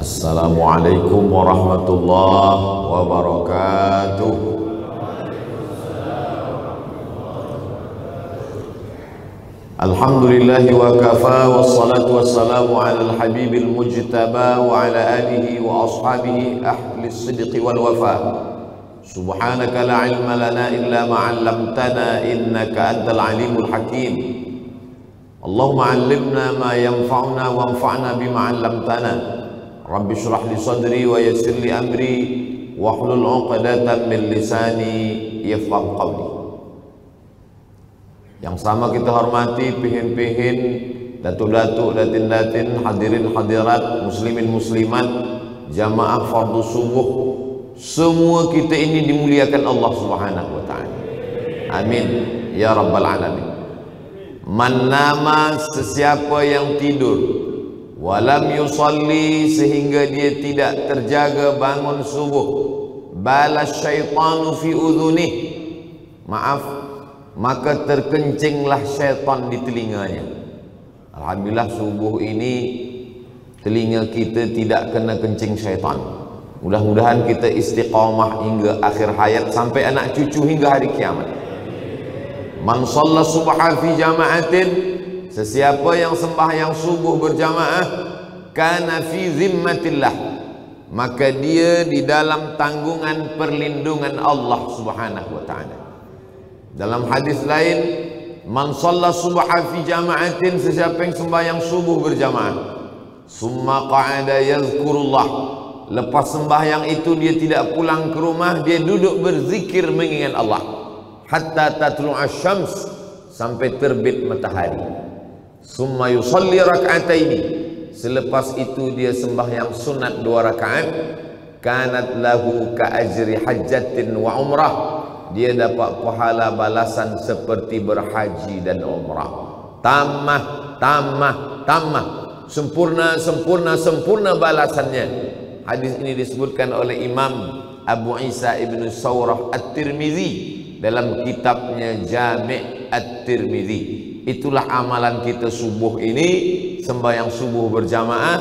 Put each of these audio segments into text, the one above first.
Assalamualaikum warahmatullahi wabarakatuh. Alhamdulillahi wa kafa, wassalatu wassalamu ala al-habibil mujtaba wa ala alihi wa ashabihi ahli sidqi wal wafa. Subhanaka la ilma lana illa ma 'allamtana innaka antal alimul hakim. Allahumma 'allimna ma yanfa'una wanfa'na bima 'allamtana. Rabbi shrah li sadri wa yassir li amri wahlul 'uqdatam min lisani yafqahu qawli. Yang sama kita hormati pihin-pihin, datuk-datuk, datin-datin, hadirin hadirat, muslimin muslimat, jamaah fardu subuh, semua kita ini dimuliakan Allah Subhanahu wa taala. Amin ya rabbal alamin. Man nama, sesiapa yang tidur, walam yusalli, sehingga dia tidak terjaga bangun subuh, balas syaitanu fi udhunih, maaf, maka terkencinglah syaitan di telinganya. Alhamdulillah subuh ini telinga kita tidak kena kencing syaitan. Mudah-mudahan kita istiqamah hingga akhir hayat, sampai anak cucu hingga hari kiamat. Man shalla subha fi jama'atin, sesiapa yang sembahyang subuh berjamaah, kana fi zimmatillah, maka dia di dalam tanggungan perlindungan Allah Subhanahu wa taala. Dalam hadis lain, man shalla subha fi jama'atin, sesiapa yang sembahyang subuh berjamaah, summa qa'ada yazkurullah, lepas sembahyang itu dia tidak pulang ke rumah, dia duduk berzikir mengingat Allah, hatta tatlu'a syams, sampai terbit matahari. Summa yusalli rak'ataini, selepas itu dia sembahyang sunat 2 rakaat, kanat lahu ka ajri hajjatin wa umrah, dia dapat pahala balasan seperti berhaji dan umrah. Tamah, tamah, tamah, sempurna, sempurna, sempurna balasannya. Hadis ini disebutkan oleh Imam Abu Isa ibn Sawrah At-Tirmizi dalam kitabnya Jami' At-Tirmizi. Itulah amalan kita subuh ini, sembahyang subuh berjamaah,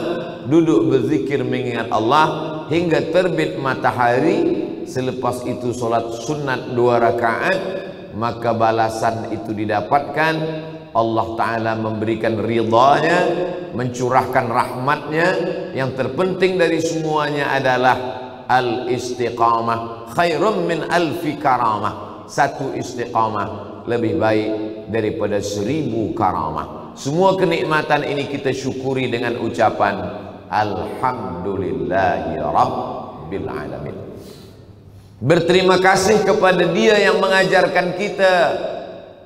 duduk berzikir mengingat Allah hingga terbit matahari. Selepas itu solat sunat 2 rakaat, maka balasan itu didapatkan. Allah Ta'ala memberikan ridhanya, mencurahkan rahmatnya. Yang terpenting dari semuanya adalah al-istiqamah khairum min alfi karamah. Satu istiqamah lebih baik daripada 1000 karamah. Semua kenikmatan ini kita syukuri dengan ucapan alhamdulillahi rabbil alamin. Berterima kasih kepada Dia yang mengajarkan kita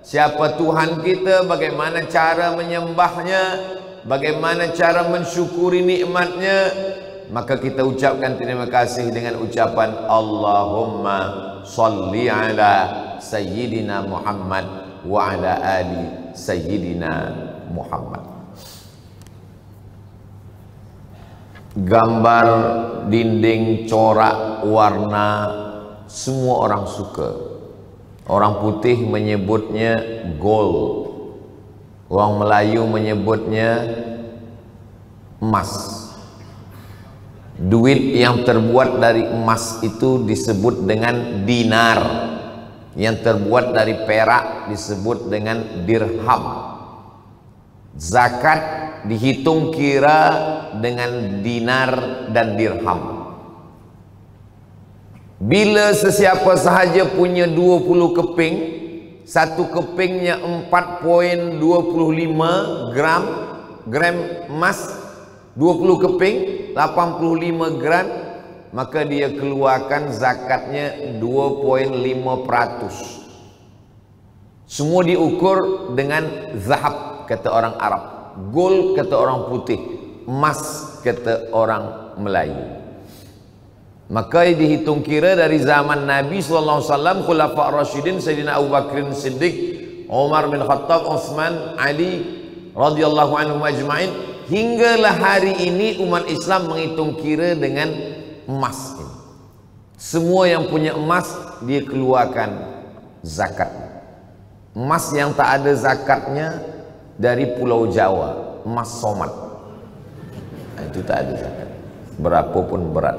siapa Tuhan kita, bagaimana cara menyembahnya, bagaimana cara mensyukuri nikmatnya. Maka kita ucapkan terima kasih dengan ucapan Allahumma salli ala Sayyidina Muhammad wa ala ali Sayyidina Muhammad. Gambar dinding, corak, warna, semua orang suka. Orang putih menyebutnya gold, orang Melayu menyebutnya emas. Duit yang terbuat dari emas itu disebut dengan dinar, yang terbuat dari perak disebut dengan dirham. Zakat dihitung kira dengan dinar dan dirham. Bila sesiapa sahaja punya 20 keping, satu kepingnya 4,25 gram emas, 20 keping 85 gram, maka dia keluarkan zakatnya 2,5%. Semua diukur dengan zahab, kata orang Arab. gold kata orang putih, emas kata orang Melayu. Maka dihitung kira dari zaman Nabi SAW, Khulafa' Rasyidin, Sayyidina Abu Bakr Siddiq, Umar bin Khattab, Utsman, Ali radhiyallahu anhum ajma'in, hinggalah hari ini umat Islam menghitung kira dengan emas ini. Semua yang punya emas dia keluarkan zakat. Emas yang tak ada zakatnya dari Pulau Jawa, emas somat, itu tak ada zakat, berapapun berat.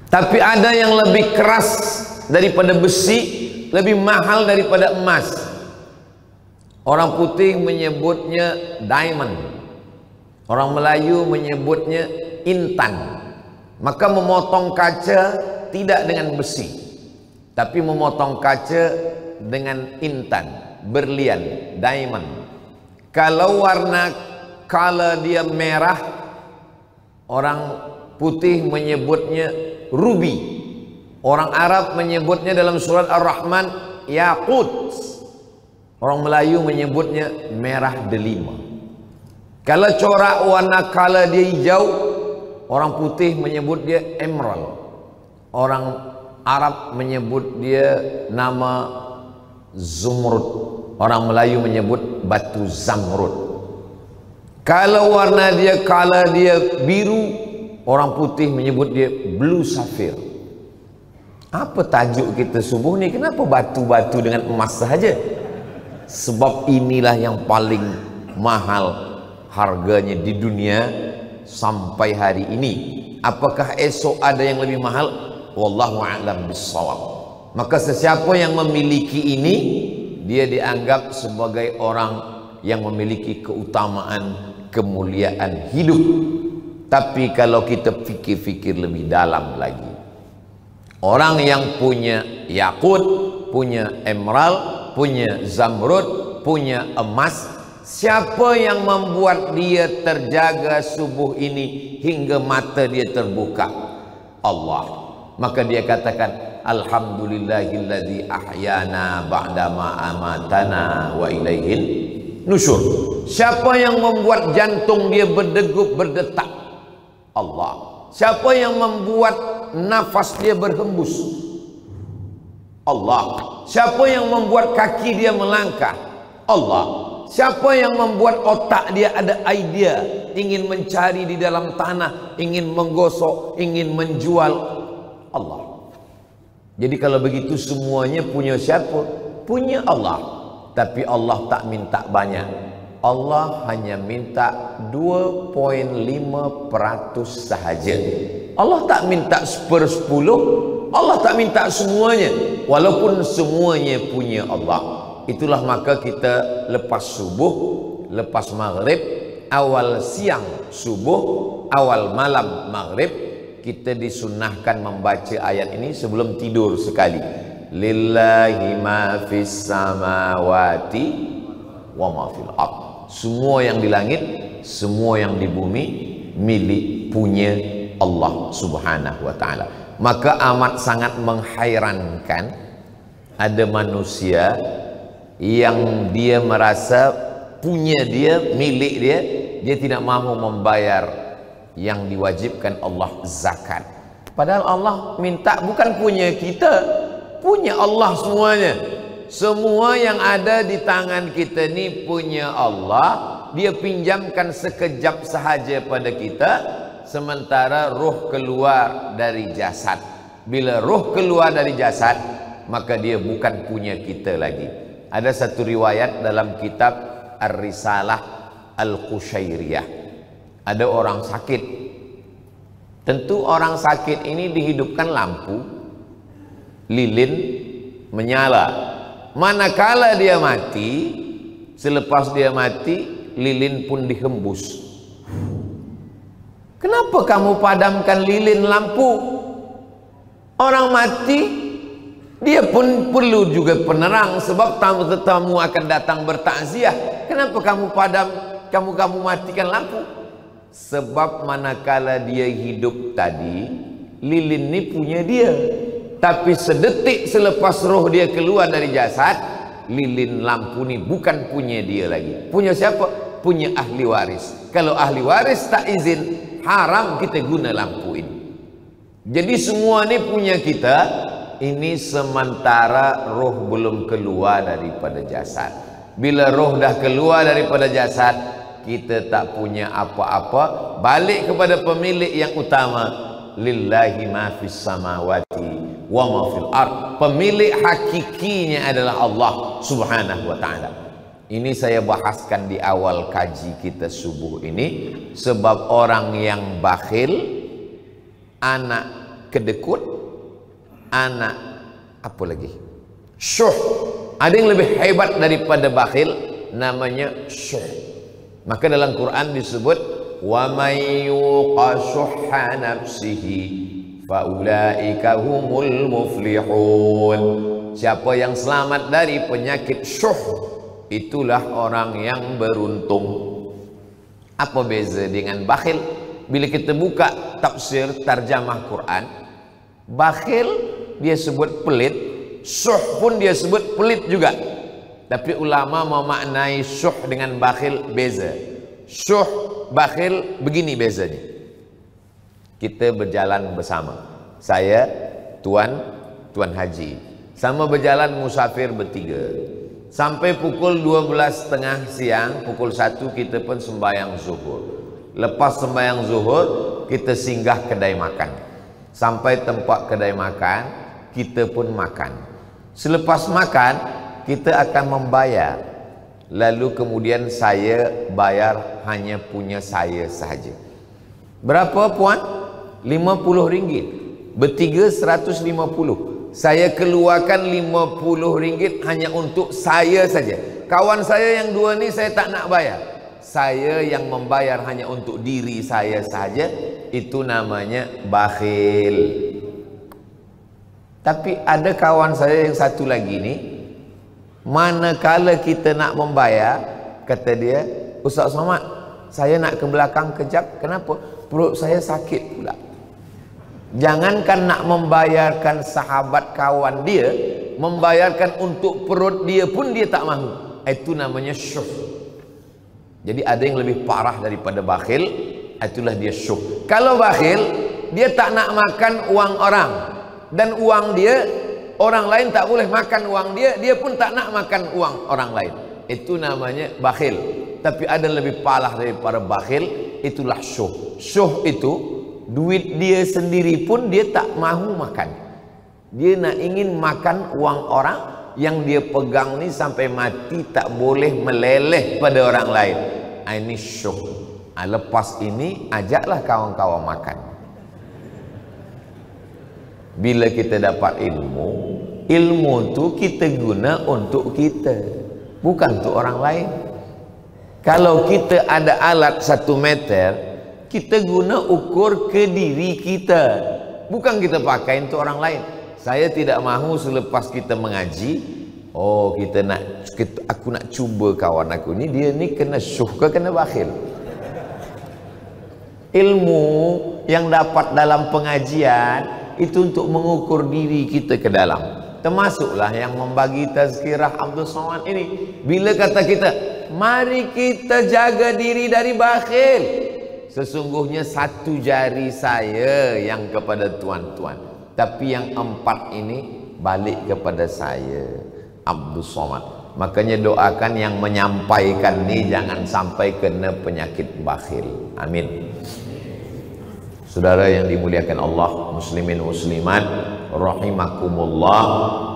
Tapi ada yang lebih keras daripada besi, lebih mahal daripada emas. Orang putih menyebutnya diamond, orang Melayu menyebutnya intan. Maka memotong kaca tidak dengan besi, tapi memotong kaca dengan intan, berlian, diamond. Kalau warna color dia merah, orang putih menyebutnya ruby, orang Arab menyebutnya dalam surat Ar-Rahman yaqut, orang Melayu menyebutnya merah delima. Kalau corak warna color dia hijau, orang putih menyebut dia emerald, orang Arab menyebut dia nama zumrud, orang Melayu menyebut batu zamrud. Kalau warna dia color dia biru, orang putih menyebut dia blue sapphire. Apa tajuk kita subuh ni? Kenapa batu-batu dengan emas sahaja? Sebab inilah yang paling mahal harganya di dunia sampai hari ini. Apakah esok ada yang lebih mahal? Wallahu a'lam bissawab. Maka sesiapa yang memiliki ini, dia dianggap sebagai orang yang memiliki keutamaan, kemuliaan hidup. Tapi kalau kita fikir-fikir lebih dalam lagi, orang yang punya yakut, punya emerald, punya zamrud, punya emas, siapa yang membuat dia terjaga subuh ini hingga mata dia terbuka? Allah. Maka dia katakan, alhamdulillahilladzi ahyana ba'dama amatana wa ilaihil nusyur. Siapa yang membuat jantung dia berdegup berdetak? Allah. Siapa yang membuat nafas dia berhembus? Allah. Siapa yang membuat kaki dia melangkah? Allah. Siapa yang membuat otak dia ada idea, ingin mencari di dalam tanah, ingin menggosok, ingin menjual? Allah. Jadi kalau begitu semuanya punya siapa? Punya Allah. Tapi Allah tak minta banyak. Allah hanya minta 2.5% sahaja. Allah tak minta 1/10. Allah tak minta semuanya, walaupun semuanya punya Allah. Itulah maka kita lepas subuh, lepas maghrib, awal siang subuh, awal malam maghrib, kita disunnahkan membaca ayat ini sebelum tidur sekali. Lillahi ma fis samawati wa ma fil ardh. Semua yang di langit, semua yang di bumi milik punya Allah Subhanahu wa taala. Maka amat sangat menghairankan ada manusia yang dia merasa punya dia, milik dia, dia tidak mahu membayar yang diwajibkan Allah, zakat. Padahal Allah minta bukan punya kita, punya Allah semuanya. Semua yang ada di tangan kita ni punya Allah. Dia pinjamkan sekejap sahaja pada kita, sementara roh keluar dari jasad. Bila roh keluar dari jasad, maka dia bukan punya kita lagi. Ada satu riwayat dalam kitab Ar-Risalah Al-Qushairiyah. Ada orang sakit. Tentu orang sakit ini dihidupkan lampu, lilin menyala. Manakala dia mati, selepas dia mati, lilin pun dihembus. Kenapa kamu padamkan lilin lampu? Orang mati, dia pun perlu juga penerang, sebab tamu-tamu akan datang bertakziah. Kenapa kamu matikan lampu? Sebab manakala dia hidup tadi, lilin ini punya dia. Tapi sedetik selepas roh dia keluar dari jasad, lilin lampu ni bukan punya dia lagi. Punya siapa? Punya ahli waris. Kalau ahli waris tak izin, haram kita guna lampu ini. Jadi semua ni punya kita. Ini sementara roh belum keluar daripada jasad. Bila roh dah keluar daripada jasad, kita tak punya apa-apa. Balik kepada pemilik yang utama. Lillahi ma fis samawati wa ma fil ard. Pemilik hakikinya adalah Allah Subhanahu wa ta'ala. Ini saya bahaskan di awal kaji kita subuh ini. Sebab orang yang bakhil, anak kedekut, anak apa lagi? Syuh. Ada yang lebih hebat daripada bakhil, namanya syuh. Maka dalam Quran disebut wa may yuqa syuhha nafsihi fa ulaika humul muflihun. Siapa yang selamat dari penyakit syuh, itulah orang yang beruntung. Apa beza dengan bakhil? Bila kita buka tafsir tarjamah Quran, bakhil dia sebut pelit, syuh pun dia sebut pelit juga. Tapi ulama memaknai syuh dengan bakhil beza. Syuh, bakhil begini bezanya. Kita berjalan bersama. Saya, Tuan Haji. Sama berjalan musafir bertiga. Sampai pukul 12.30 siang, pukul 1 kita pun sembahyang zuhur. Lepas sembahyang zuhur, kita singgah kedai makan. Sampai tempat kedai makan, kita pun makan. Selepas makan, kita akan membayar. Lalu kemudian saya bayar hanya punya saya sahaja. Berapa puan? RM50. Bertiga 150. Saya keluarkan RM50 hanya untuk saya saja. Kawan saya yang dua ni saya tak nak bayar. Saya yang membayar hanya untuk diri saya saja. Itu namanya bakhil. Tapi ada kawan saya yang satu lagi ni, manakala kita nak membayar, kata dia, Ustaz Somad, saya nak ke belakang kejap. Kenapa? Perut saya sakit pula. Jangankan nak membayarkan sahabat kawan dia, membayarkan untuk perut dia pun dia tak mahu. Itu namanya syuh. Jadi ada yang lebih parah daripada bakhil, itulah dia syuh. Kalau bakhil, dia tak nak makan uang orang, dan uang dia, orang lain tak boleh makan uang dia, dia pun tak nak makan uang orang lain. Itu namanya bakhil. Tapi ada lebih parah daripada bakhil, itulah syuh. Syuh itu duit dia sendiri pun dia tak mahu makan. Dia nak ingin makan uang orang yang dia pegang ni sampai mati, tak boleh meleleh pada orang lain. Ini syuh. Lepas ini ajaklah kawan-kawan makan. Bila kita dapat ilmu, ilmu tu kita guna untuk kita, bukan untuk orang lain. Kalau kita ada alat 1 meter, kita guna ukur ke diri kita, bukan kita pakai untuk orang lain. Saya tidak mahu selepas kita mengaji, oh aku nak cuba kawan aku ni, dia ni kena syuh ke kena bakhil. Ilmu yang dapat dalam pengajian itu untuk mengukur diri kita ke dalam. Termasuklah yang membagi tazkirah Abdul Somad ini. Bila kata kita, mari kita jaga diri dari bakhil, sesungguhnya 1 jari saya yang kepada tuan-tuan, tapi yang 4 ini balik kepada saya, Abdul Somad. Makanya doakan yang menyampaikan ni jangan sampai kena penyakit bakhil. Amin. Saudara yang dimuliakan Allah, muslimin muslimat rahimakumullah,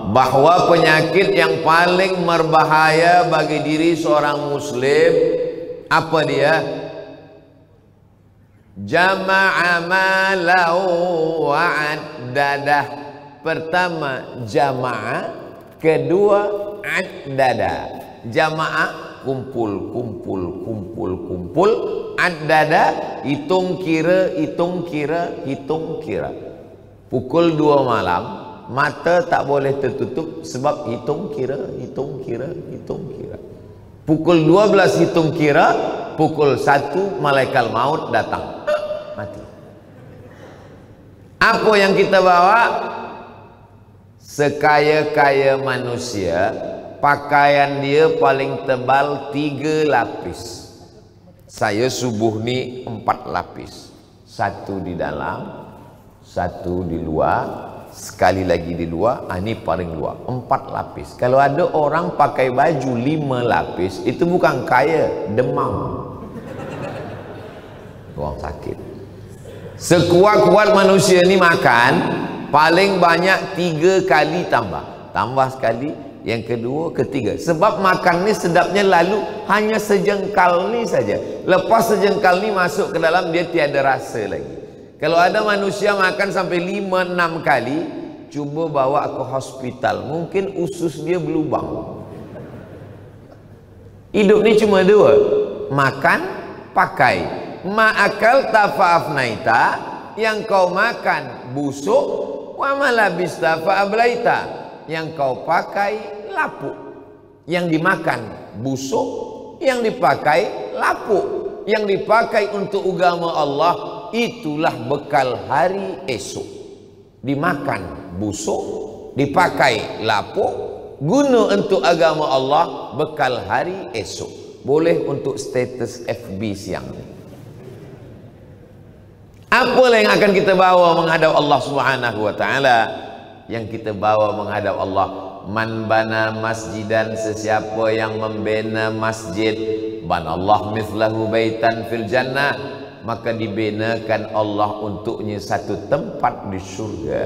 bahwa penyakit yang paling berbahaya bagi diri seorang muslim, apa dia? Jama'a malahu wa'addadah. Pertama jama'a, kedua addada. Jama'a kumpul, addada hitung kira. Pukul 2 malam mata tak boleh tertutup sebab hitung kira. Pukul 12 hitung kira, pukul 1 malaikat maut datang, mati. Apa yang kita bawa? Sekaya-kaya manusia pakaian dia paling tebal 3 lapis. Saya subuh ni 4 lapis, 1 di dalam, 1 di luar, sekali lagi di luar. Ini paling luar, 4 lapis. Kalau ada orang pakai baju 5 lapis, itu bukan kaya, demam, orang sakit. Sekuat-kuat manusia ni makan paling banyak 3 kali tambah sekali, yang kedua, ketiga. Sebab makan ni sedapnya lalu hanya sejengkal ni saja. Lepas sejengkal ni masuk ke dalam, dia tiada rasa lagi. Kalau ada manusia makan sampai 5-6 kali, cuba bawa ke hospital, mungkin usus dia berlubang. Hidup ni cuma 2, makan, pakai. Ma'akal tafa'afnaita, yang kau makan busuk, wa malabista fa'ablaita, yang kau pakai lapuk. Yang dimakan busuk, yang dipakai lapuk. Yang dipakai untuk agama Allah, itulah bekal hari esok. Dimakan busuk, dipakai lapuk, guna untuk agama Allah, bekal hari esok. Boleh untuk status FB siang ni. Apalah yang akan kita bawa menghadap Allah Subhanahu wa taala? Yang kita bawa menghadap Allah, man bana masjidan, sesiapa yang membina masjid, banallah mithlahu baitan fil jannah, maka dibinakan Allah untuknya satu tempat di surga.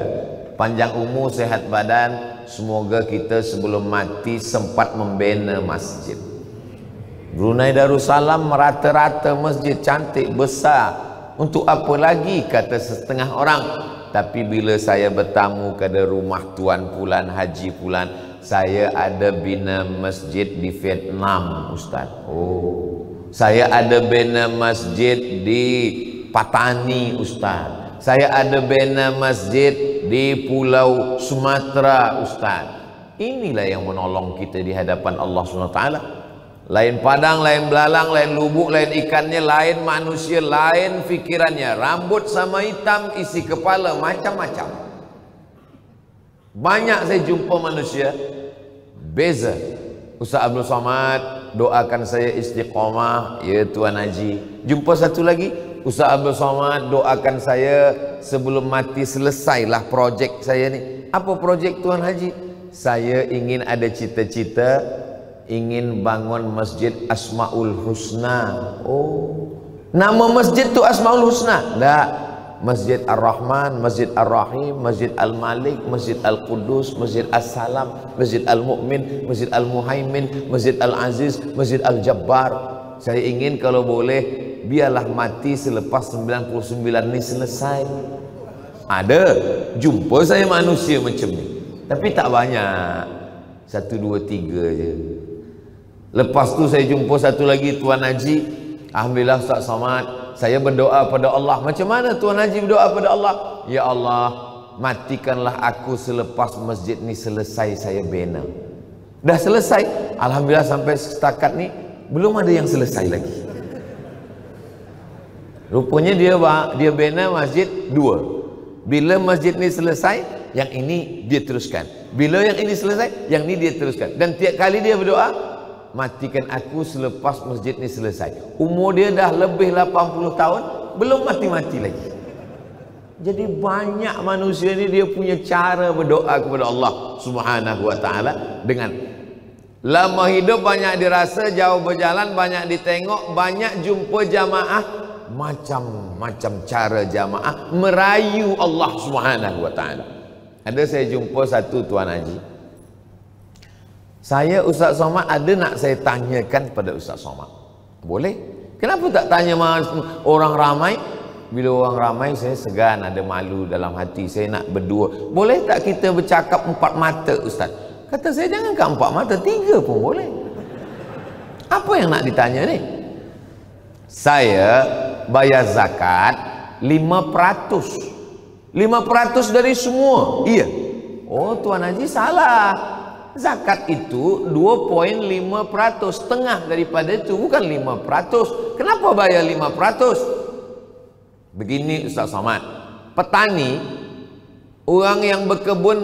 Panjang umur, sehat badan, semoga kita sebelum mati sempat membina masjid. Brunei Darussalam rata-rata masjid cantik besar. Untuk apa lagi, kata setengah orang. Tapi bila saya bertamu ke rumah Tuan Pulan, Haji Pulan, saya ada bina masjid di Vietnam, Ustaz. Oh, saya ada bina masjid di Patani, Ustaz. Saya ada bina masjid di Pulau Sumatera, Ustaz. Inilah yang menolong kita di hadapan Allah SWT. Lain padang, lain belalang, lain lubuk, lain ikannya, lain manusia, lain fikirannya. Rambut sama hitam, isi kepala macam-macam. Banyak saya jumpa manusia beza. Ustaz Abdul Somad, doakan saya istiqamah, ya Tuan Haji. Jumpa satu lagi, Ustaz Abdul Somad, doakan saya sebelum mati selesailah projek saya ni. Apa projek Tuan Haji? Saya ingin ada cita-cita, ingin bangun masjid Asmaul Husna. Oh, nama masjid tu Asmaul Husna? Tak. Masjid Ar-Rahman, Masjid Ar-Rahim, Masjid Al-Malik, Masjid Al-Qudus, Masjid As-Salam, Masjid Al-Mu'min, Masjid Al-Muhaimin, Masjid Al-Aziz, Masjid Al-Jabbar. Saya ingin kalau boleh, biarlah mati selepas 99 ni selesai. Ada, jumpa saya manusia macam ni, tapi tak banyak, 1, 2, 3 je. Lepas tu saya jumpa satu lagi Tuan Haji. Alhamdulillah Ustaz Somad, saya berdoa pada Allah. Macam mana Tuan Haji berdoa pada Allah? Ya Allah, matikanlah aku selepas masjid ni selesai saya bina. Dah selesai, Alhamdulillah sampai setakat ni belum ada yang selesai lagi. Rupanya dia bina masjid 2. Bila masjid ni selesai, yang ini dia teruskan. Bila yang ini selesai, yang ini dia teruskan. Dan tiap kali dia berdoa, matikan aku selepas masjid ni selesai. Umur dia dah lebih 80 tahun, belum mati-mati lagi. Jadi banyak manusia ni dia punya cara berdoa kepada Allah Subhanahu wa taala dengan lama hidup, banyak dirasa, jauh berjalan, banyak ditengok, banyak jumpa jamaah, macam-macam cara jamaah merayu Allah Subhanahu wa taala. Ada saya jumpa satu Tuan Haji. Saya Ustaz Somad, ada nak saya tanyakan pada Ustaz Somad? Boleh? Kenapa tak tanya orang ramai? Bila orang ramai saya segan, ada malu dalam hati, saya nak berdua. Boleh tak kita bercakap 4 mata Ustaz? Kata saya, jangan ke 4 mata, 3 pun boleh. Apa yang nak ditanya ni? Saya bayar zakat 5%. 5% dari semua. Iya. Oh Tuan Haji salah. Zakat itu 2,5%, setengah daripada itu, bukan 5%. Kenapa bayar 5%? Begini Ustaz Somad, petani, orang yang berkebun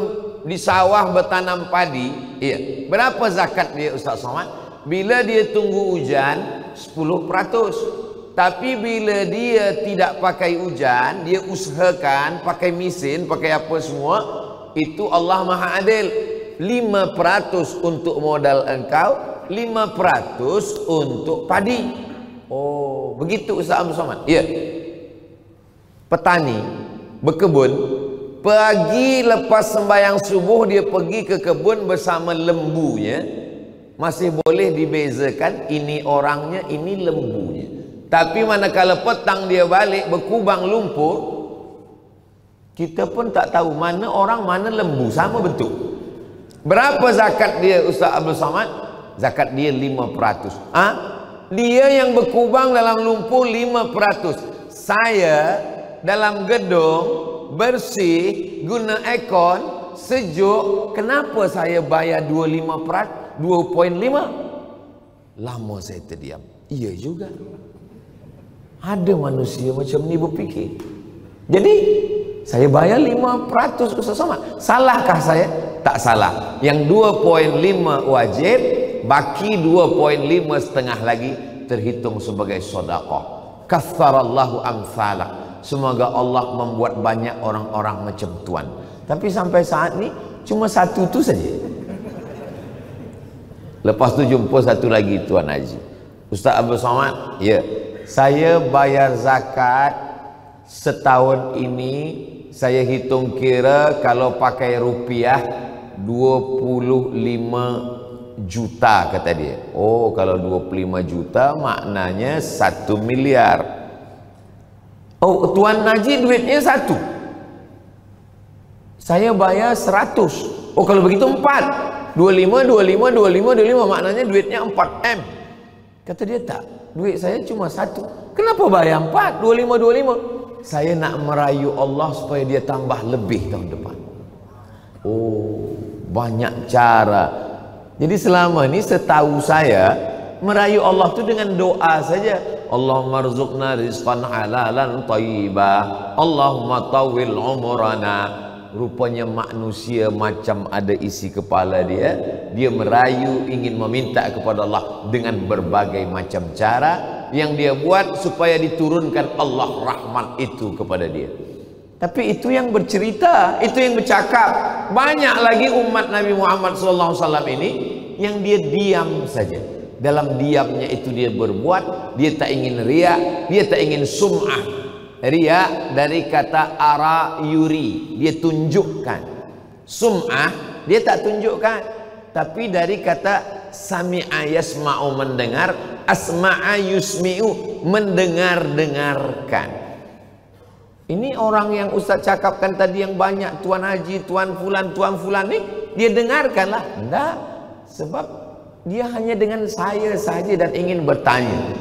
di sawah bertanam padi, iya. Berapa zakat dia Ustaz Somad? Bila dia tunggu hujan 10%. Tapi bila dia tidak pakai hujan, dia usahakan pakai mesin, pakai apa semua, itu Allah Maha Adil. 5% untuk modal engkau, 5% untuk padi. Oh, begitu Ustaz Abdul Somad. Iya. Petani berkebun, pagi lepas sembahyang subuh dia pergi ke kebun bersama lembunya, masih boleh dibezakan ini orangnya, ini lembunya. Tapi manakala petang dia balik berkubang lumpur, kita pun tak tahu mana orang mana lembu, sama bentuk. Berapa zakat dia Ustaz Abdul Somad? Zakat dia 5%. Dia yang berkubang dalam lumpur 5%. Saya dalam gedung bersih, guna aircon, sejuk, kenapa saya bayar 25%, 2.5? Lama saya terdiam. Iya juga, ada manusia macam ni berfikir. Jadi saya bayar 5% Ustaz Somad. Salahkah saya? Tak salah. Yang 2.5 wajib, baki 2.5 setengah lagi terhitung sebagai sedekah. Katsarallahu amsalak. Semoga Allah membuat banyak orang-orang macam tuan. Tapi sampai saat ni cuma satu tu saja. Lepas tu jumpa satu lagi Tuan Haji. Ustaz Abdul Somad, ya, saya bayar zakat setahun ini, saya hitung kira kalau pakai rupiah 25 juta kata dia. Oh, kalau 25 juta maknanya 1 miliar. Oh, Tuan Haji duitnya 1, saya bayar 100. Oh, kalau begitu 4. 25 maknanya duitnya 4M. Kata dia tak, duit saya cuma 1. Kenapa bayar 4? 25. Saya nak merayu Allah supaya dia tambah lebih tahun depan. Oh, banyak cara. Jadi selama ni setahu saya merayu Allah tu dengan doa saja. Allahumma rzuqna rizqan halalan thayyibah, Allahumma tawil umrana. Rupanya manusia macam ada isi kepala dia, dia merayu ingin meminta kepada Allah dengan berbagai macam cara yang dia buat supaya diturunkan Allah rahmat itu kepada dia. Tapi itu yang bercerita, itu yang bercakap. Banyak lagi umat Nabi Muhammad SAW ini yang dia diam saja. Dalam diamnya itu dia berbuat, dia tak ingin riya, dia tak ingin sum'ah. Riya dari kata ara yuri, dia tunjukkan. Sum'ah dia tak tunjukkan, tapi dari kata sami'a yasma'u, mendengar, asma'a yusmi'u, mendengar-dengarkan. Ini orang yang Ustaz cakapkan tadi yang banyak, Tuan Haji, Tuan Fulan ni, dia dengarkanlah. Enggak, sebab dia hanya dengan saya saja dan ingin bertanya.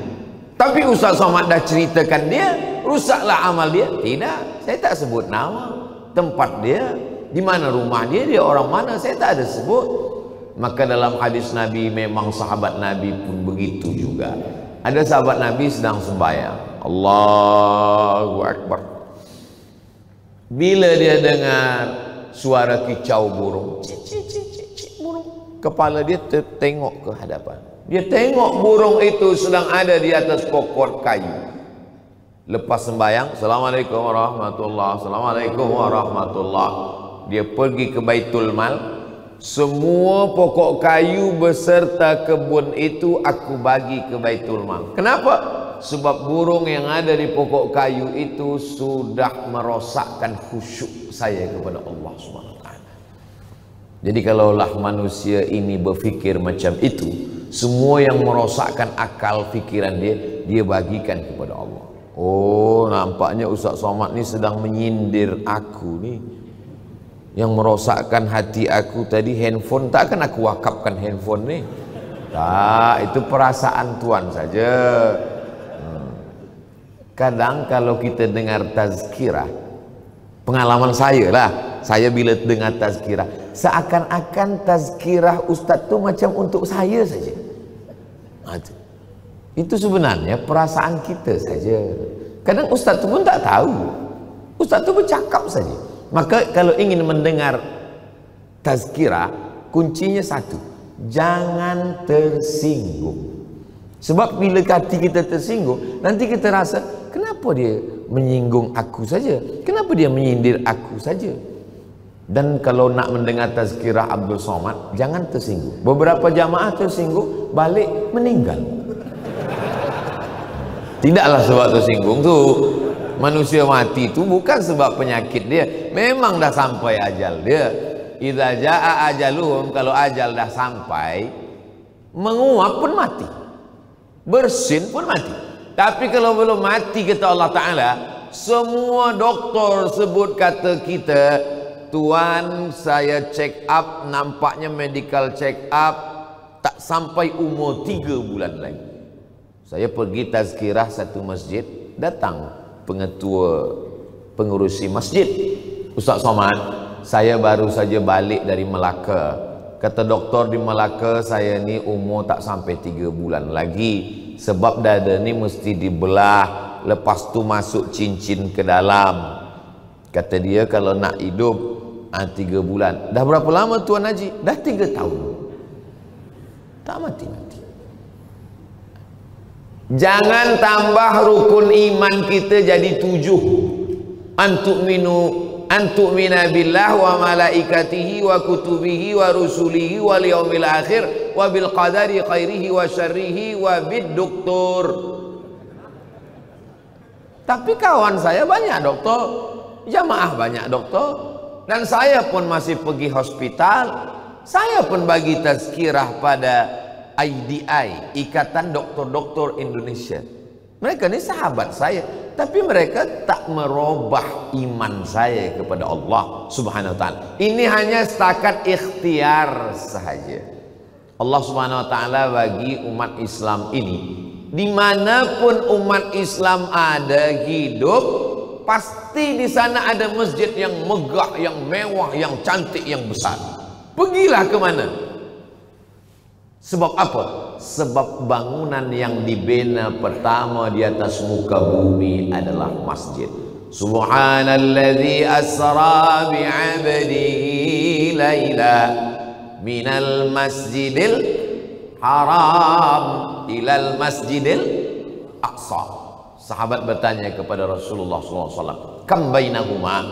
Tapi Ustaz Somad dah ceritakan dia, rusaklah amal dia. Tidak, saya tak sebut nama, tempat dia, di mana rumah dia, dia orang mana, saya tak ada sebut. Maka dalam hadis Nabi, memang sahabat Nabi pun begitu juga. Ada sahabat Nabi sedang sembahyang, Allahu Akbar. Bila dia dengar suara kicau burung, burung, kepala dia tertengok ke hadapan. Dia tengok burung itu sedang ada di atas pokok kayu. Lepas sembahyang, Assalamualaikum warahmatullahi, Assalamualaikum warahmatullahi. Dia pergi ke Baitul Mal. Semua pokok kayu beserta kebun itu aku bagi ke Baitul Mal. Kenapa? Sebab burung yang ada di pokok kayu itu sudah merosakkan khusyuk saya kepada Allah SWT. Jadi kalaulah manusia ini berfikir macam itu, semua yang merosakkan akal fikiran dia, dia bagikan kepada Allah. Oh, nampaknya Ustaz Somad ni sedang menyindir aku ni. Yang merosakkan hati aku tadi handphone, takkan aku wakafkan handphone ni. Tak, itu perasaan Tuan saja. Kadang kalau kita dengar tazkirah, pengalaman saya lah, saya bila dengar tazkirah, seakan-akan tazkirah Ustaz tu macam untuk saya saja. Itu sebenarnya perasaan kita saja. Kadang Ustaz tu pun tak tahu. Ustaz tu bercakap saja. Maka kalau ingin mendengar tazkirah, kuncinya satu, jangan tersinggung. Sebab bila hati kita tersinggung, nanti kita rasa, kenapa dia menyinggung aku saja? Kenapa dia menyindir aku saja? Dan kalau nak mendengar tazkirah Abdul Somad, jangan tersinggung. Beberapa jamaah tersinggung, balik meninggal. Tidaklah sebab tersinggung tu. Manusia mati tu bukan sebab penyakit dia, memang dah sampai ajal dia. Idza jaa ajaluhum, kalau ajal dah sampai, menguap pun mati, bersin pun mati. Tapi kalau belum mati, kata Allah Ta'ala, semua doktor sebut kata kita, tuan saya check up, nampaknya medical check up, tak sampai umur 3 bulan lagi. Saya pergi tazkirah satu masjid, datang pengetua pengurusi masjid, Ustaz Somad, saya baru saja balik dari Melaka. Kata doktor di Melaka, saya ni umur tak sampai 3 bulan lagi. Sebab dada ni mesti dibelah, lepas tu masuk cincin ke dalam. Kata dia kalau nak hidup 3 bulan. Dah berapa lama Tuan Haji? Dah 3 tahun. Tak mati-mati. Jangan tambah rukun iman kita jadi 7. Antu'mina billah wa malaikatihi wa kutubihi wa rusulihi wal yaumil akhir wa bil qadari khairihi wa syarrihi wa bid doktor. Tapi kawan saya banyak doktor, jamaah banyak doktor, dan saya pun masih pergi hospital. Saya pun bagi tazkirah pada IDI, Ikatan Doktor-Doktor Indonesia. Mereka ni sahabat saya, tapi mereka tak merubah iman saya kepada Allah Subhanahu wa taala. Ini hanya setakat ikhtiar sahaja. Allah Subhanahu wa taala bagi umat Islam ini, dimanapun umat Islam ada hidup, pasti di sana ada masjid yang megah, yang mewah, yang cantik, yang besar. Pergilah ke mana? Sebab apa? Sebab bangunan yang dibina pertama di atas muka bumi adalah masjid. Subhanalladzi asra bi'abdihi laila minal masjidil haram ilal masjidil aqsa. Sahabat bertanya kepada Rasulullah SAW, kam bainahuma,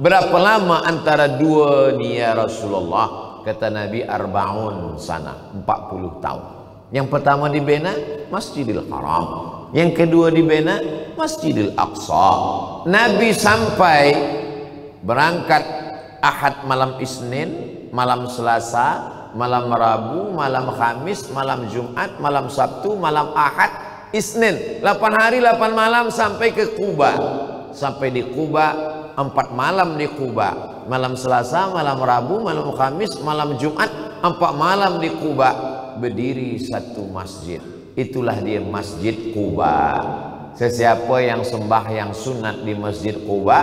berapa lama antara dua ni ya Rasulullah? Kata Nabi, arba'un sana, 40 tahun. Yang pertama dibina Masjidil Haram, yang kedua dibina Masjidil Aqsa. Nabi sampai berangkat Ahad malam Isnin, malam Selasa, malam Rabu, malam Khamis, malam Jumat, malam Sabtu, malam Ahad, Isnin. 8 hari 8 malam sampai ke Kuba. Sampai di Kuba, 4 malam di Kuba. Malam Selasa, malam Rabu, malam Khamis, malam Jumat, 4 malam di Kuba. Berdiri satu masjid. Itulah dia Masjid Kuba. Sesiapa yang sembahyang sunat di Masjid Kuba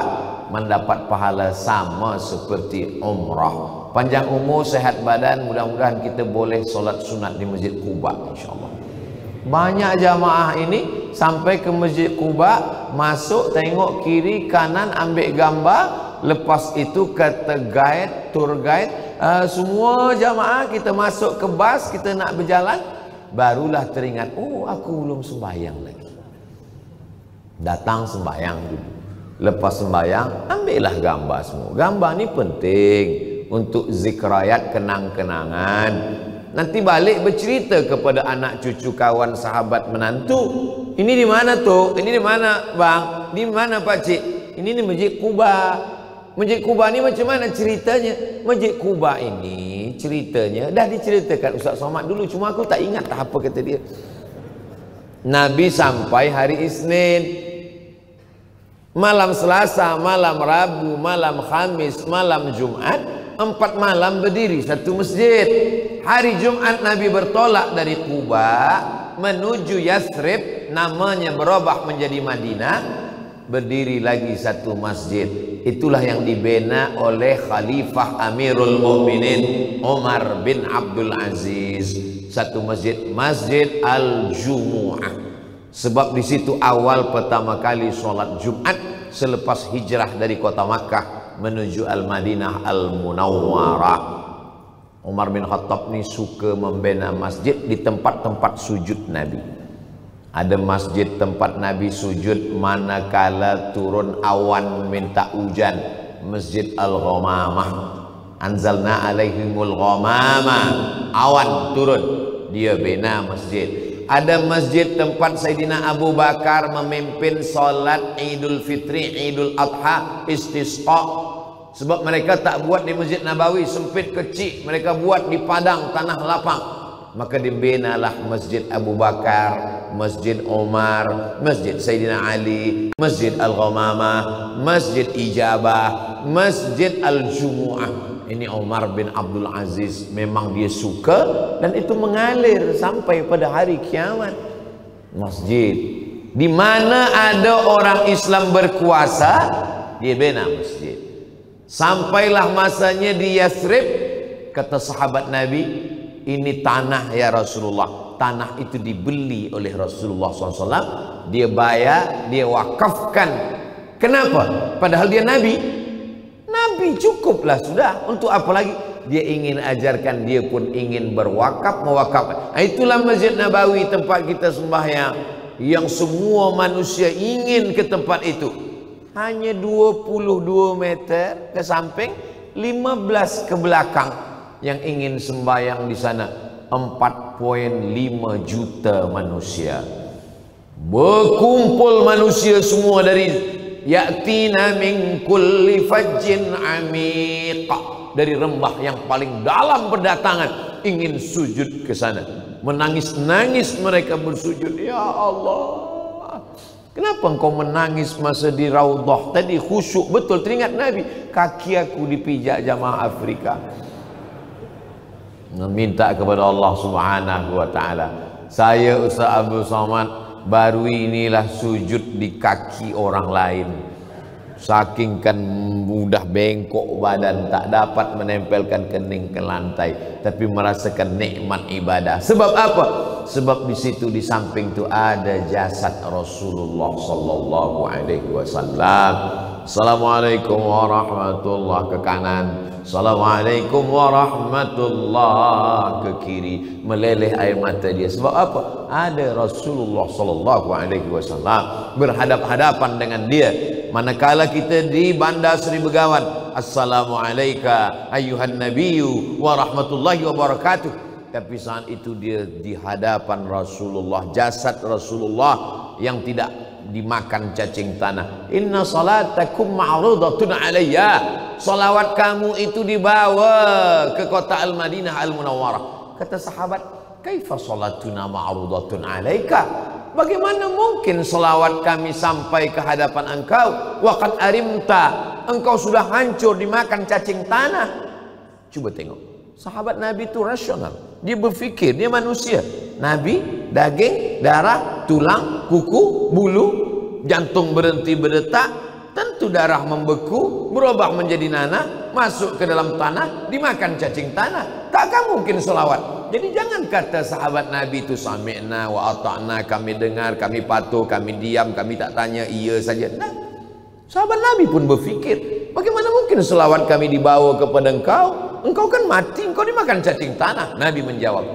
mendapat pahala sama seperti umrah. Panjang umur, sehat badan, mudah-mudahan kita boleh solat sunat di Masjid Kuba, insyaAllah. Banyak jamaah ini sampai ke Masjid Kuba, masuk, tengok kiri kanan, ambil gambar. Lepas itu kata guide, tour guide, semua jamaah kita masuk ke bas, kita nak berjalan, barulah teringat, oh aku belum sembahyang lagi. Datang sembahyang dulu. Lepas sembahyang, ambillah gambar semua. Gambar ni penting untuk zikrayat, kenang-kenangan. Nanti balik bercerita kepada anak cucu, kawan, sahabat, menantu. Ini di mana tu? Ini di mana bang? Di mana pakcik? Ini di Masjid Kuba. Masjid Kuba ni macam mana ceritanya? Masjid Kuba ini ceritanya dah diceritakan Ustaz Somad dulu, cuma aku tak ingat apa kata dia. Nabi sampai hari Isnin, malam Selasa, malam Rabu, malam Khamis, malam Jumat, 4 malam berdiri satu masjid. Hari Jumat Nabi bertolak dari Kuba menuju Yathrib, namanya berubah menjadi Madinah, berdiri lagi satu masjid. Itulah yang dibina oleh Khalifah Amirul Mukminin Umar bin Abdul Aziz. Satu masjid, Masjid Al-Jumu'ah. Sebab di situ awal pertama kali sholat Jumat selepas hijrah dari kota Makkah menuju Al-Madinah Al-Munawwarah. Umar bin Khattab ni suka membina masjid di tempat-tempat sujud Nabi. Ada masjid tempat Nabi sujud manakala turun awan minta hujan, Masjid Al-Ghamamah. Anzalna alaihimul ghamamah, awan turun, dia bina masjid. Ada masjid tempat Sayyidina Abu Bakar memimpin solat Idul Fitri, Idul Adha, istisqa. Sebab mereka tak buat di Masjid Nabawi, sempit kecil, mereka buat di padang tanah lapang. Maka dibinalah Masjid Abu Bakar, Masjid Umar, Masjid Sayyidina Ali, Masjid Al-Ghamamah, Masjid Ijabah, Masjid Al-Jumu'ah. Ini Umar bin Abdul Aziz, memang dia suka, dan itu mengalir sampai pada hari kiamat. Masjid di mana ada orang Islam berkuasa, dia bina masjid. Sampailah masanya di Yathrib, kata sahabat Nabi, ini tanah ya Rasulullah. Tanah itu dibeli oleh Rasulullah SAW, dia bayar, dia wakafkan. Kenapa? Padahal dia Nabi. Nabi cukuplah sudah, untuk apa lagi? Dia ingin ajarkan, dia pun ingin berwakaf, mewakafkan. Itulah Masjid Nabawi, tempat kita sembahyang, yang semua manusia ingin ke tempat itu. Hanya 22 meter ke samping, 15 ke belakang yang ingin sembahyang di sana. 4,5 juta manusia. Berkumpul manusia semua dari ya'tina min kulli fajjin amiq, dari rembah yang paling dalam berdatangan, ingin sujud ke sana. Menangis-nangis mereka bersujud. Ya Allah, kenapa engkau menangis masa di Raudhah tadi? Khusyuk betul, teringat Nabi. Kaki aku dipijak jamaah Afrika. Meminta kepada Allah Subhanahu wa taala. Saya Ustaz Abdul Somad baru inilah sujud di kaki orang lain. Saking kan mudah bengkok badan, tak dapat menempelkan kening ke lantai, tapi merasakan nikmat ibadah. Sebab apa? Sebab di situ di samping itu ada jasad Rasulullah sallallahu alaihi wasallam. Assalamualaikum warahmatullahi ke kanan, Assalamualaikum warahmatullahi ke kiri. Meleleh air mata dia. Sebab apa? Ada Rasulullah sallallahu alaihi wasallam berhadap-hadapan dengan dia. Manakala kita di Bandar Seri Begawan, Assalamualaikum ayuhan nabiyyu wa rahmatullahi wa barakatuh. Tapi saat itu dia di hadapan Rasulullah, jasad Rasulullah yang tidak dimakan cacing tanah. Inna salatakum ma'rudatun alayya. Salawat kamu itu dibawa ke kota Al-Madinah Al-Munawwarah. Kata sahabat, kaifa salatuna ma'rudatun alayka? Bagaimana mungkin salawat kami sampai ke hadapan engkau? Waqad arimta, engkau sudah hancur dimakan cacing tanah. Coba tengok, sahabat Nabi itu rasional. Dia berfikir, dia manusia. Nabi, daging, darah, tulang, kuku, bulu, jantung berhenti berdetak, tentu darah membeku, berubah menjadi nanah, masuk ke dalam tanah, dimakan cacing tanah. Takkan mungkin selawat. Jadi jangan kata sahabat Nabi itu sami'na wa ata'na, kami dengar, kami patuh, kami diam, kami tak tanya, iya saja. Nah, sahabat Nabi pun berfikir, bagaimana mungkin selawat kami dibawa kepada engkau? Engkau kan mati, engkau dimakan cacing tanah. Nabi menjawab,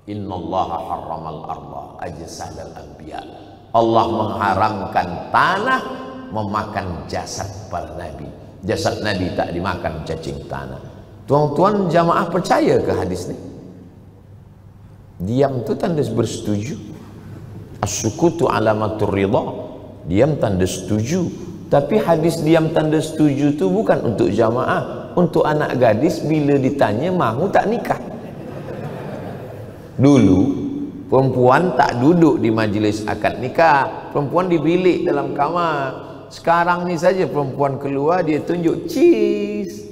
innallaha harramal arda ajsadal anbiya. Allah mengharamkan tanah memakan jasad para nabi. Jasad nabi tak dimakan cacing tanah. Tuan-tuan jamaah percaya ke hadis ni? Diam tu tanda bersetuju. As-sukutu alamatur ridha. Diam tanda setuju. Tapi hadis diam tanda setuju tu bukan untuk jamaah, untuk anak gadis bila ditanya mahu tak nikah. Dulu perempuan tak duduk di majlis akad nikah, perempuan di bilik dalam kamar. Sekarang ni saja perempuan keluar dia tunjuk cheese.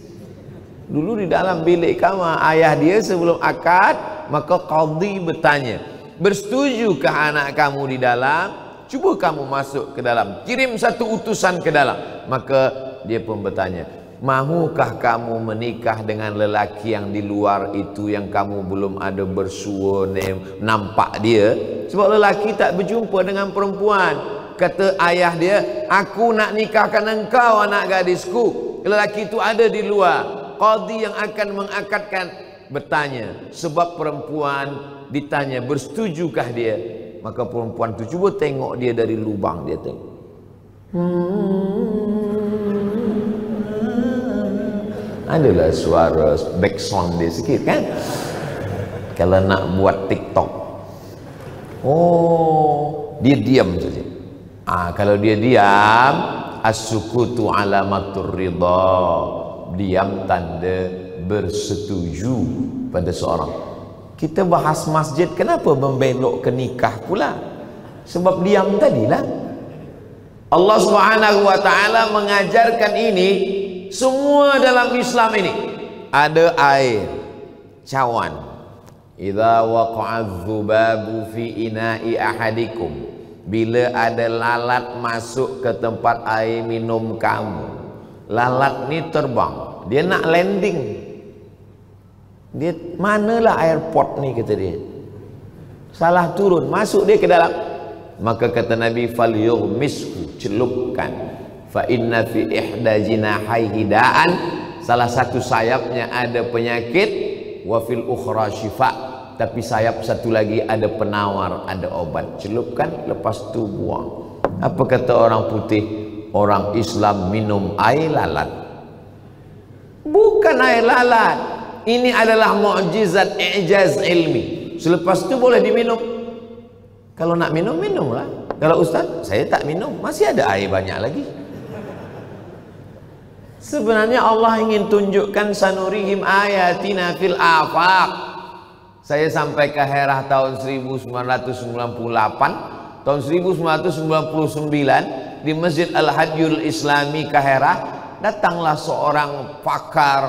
Dulu di dalam bilik kamar ayah dia sebelum akad, maka qadhi bertanya, bersetujukah anak kamu di dalam? Cuba kamu masuk ke dalam, kirim satu utusan ke dalam. Maka dia pun bertanya, mahukah kamu menikah dengan lelaki yang di luar itu, yang kamu belum ada bersua nampak dia? Sebab lelaki tak berjumpa dengan perempuan. Kata ayah dia, aku nak nikahkan engkau anak gadisku, lelaki itu ada di luar. Qadhi yang akan mengakadkan bertanya, sebab perempuan ditanya bersetujukah dia, maka perempuan itu cuba tengok dia dari lubang, dia tengok. Adalah suara background dia sikit kan, kalau nak buat TikTok. Oh, dia diam saja. Kalau dia diam, as-sukutu alamatur ridha, diam tanda bersetuju pada seorang. Kita bahas masjid, kenapa membelok ke nikah pula? Sebab diam tadilah. Allah Subhanahu wa taala mengajarkan ini semua dalam Islam ini. Ada air, cawan. Idza waqa'a dzubabu fi ina'i ahadikum, bila ada lalat masuk ke tempat air minum kamu, lalat ni terbang, dia nak landing, dia manalah airport ni, kata dia salah turun, masuk dia ke dalam, maka kata Nabi falyughmishu, celupkan, fa inna fi ihda jinahaihi da'an, salah satu sayapnya ada penyakit, wa fil ukhra syifa, tapi sayap satu lagi ada penawar, ada obat, celupkan, lepas tu buang. Apa kata orang putih? Orang Islam minum air lalat. Bukan air lalat, ini adalah mukjizat, i'jaz ilmi. Selepas itu boleh diminum. Kalau nak minum, minumlah. Kalau ustaz, saya tak minum, masih ada air banyak lagi. Sebenarnya Allah ingin tunjukkan sanurihim ayatina fil afaq. Saya sampai ke Herah tahun 1998, tahun 1999 di Masjid Al-Hajjul Islami Herah, datanglah seorang pakar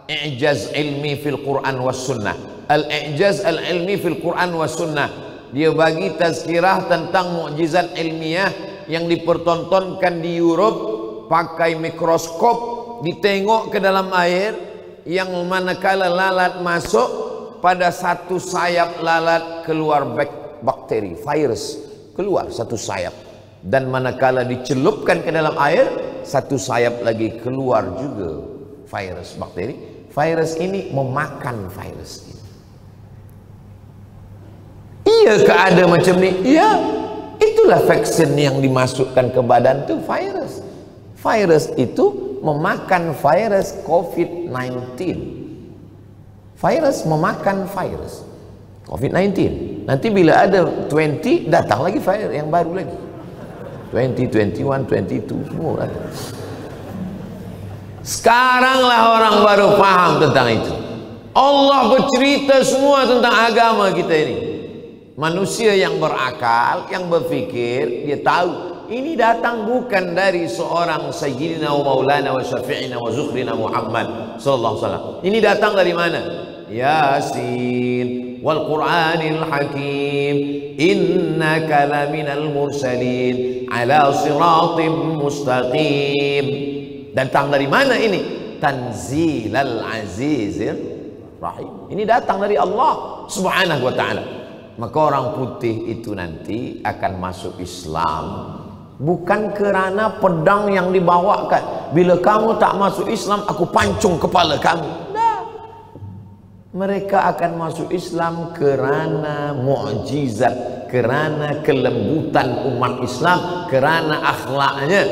i'jaz ilmi fil Quran was sunnah, al-i'jaz al-ilmi fil Quran was sunnah. Dia bagi tazkirah tentang mukjizat ilmiah yang dipertontonkan di Europe, pakai mikroskop, ditengok ke dalam air, yang manakala lalat masuk, pada satu sayap lalat keluar bakteri, virus, keluar satu sayap, dan manakala dicelupkan ke dalam air, satu sayap lagi keluar juga virus, bakteri. Virus ini memakan virus ini. Iya ke ada macam ni? Iya, itulah vaksin yang dimasukkan ke badan itu virus. Virus itu memakan virus COVID-19. Virus memakan virus COVID-19. Nanti bila ada 20, datang lagi virus yang baru lagi, 20, 21, 22, semua ada. Sekaranglah orang baru paham tentang itu. Allah bercerita semua tentang agama kita ini. Manusia yang berakal, yang berfikir, dia tahu ini datang bukan dari seorang Sayyidina wa Maulana wa Syafi'ina wa Zukhrina Muhammad sallallahu alaihi wasallam. Ini datang dari mana? Yasin wal Qur'anil Hakim, innaka laminal mursalin ala siratim mustaqim. Datang dari mana ini? Tanzilal Azizir Rahim. Ini datang dari Allah Subhanahu wa taala. Maka orang putih itu nanti akan masuk Islam bukan kerana pedang yang dibawakan. Bila kamu tak masuk Islam, aku pancung kepala kamu. Mereka akan masuk Islam kerana mukjizat, kerana kelembutan umat Islam, kerana akhlaknya.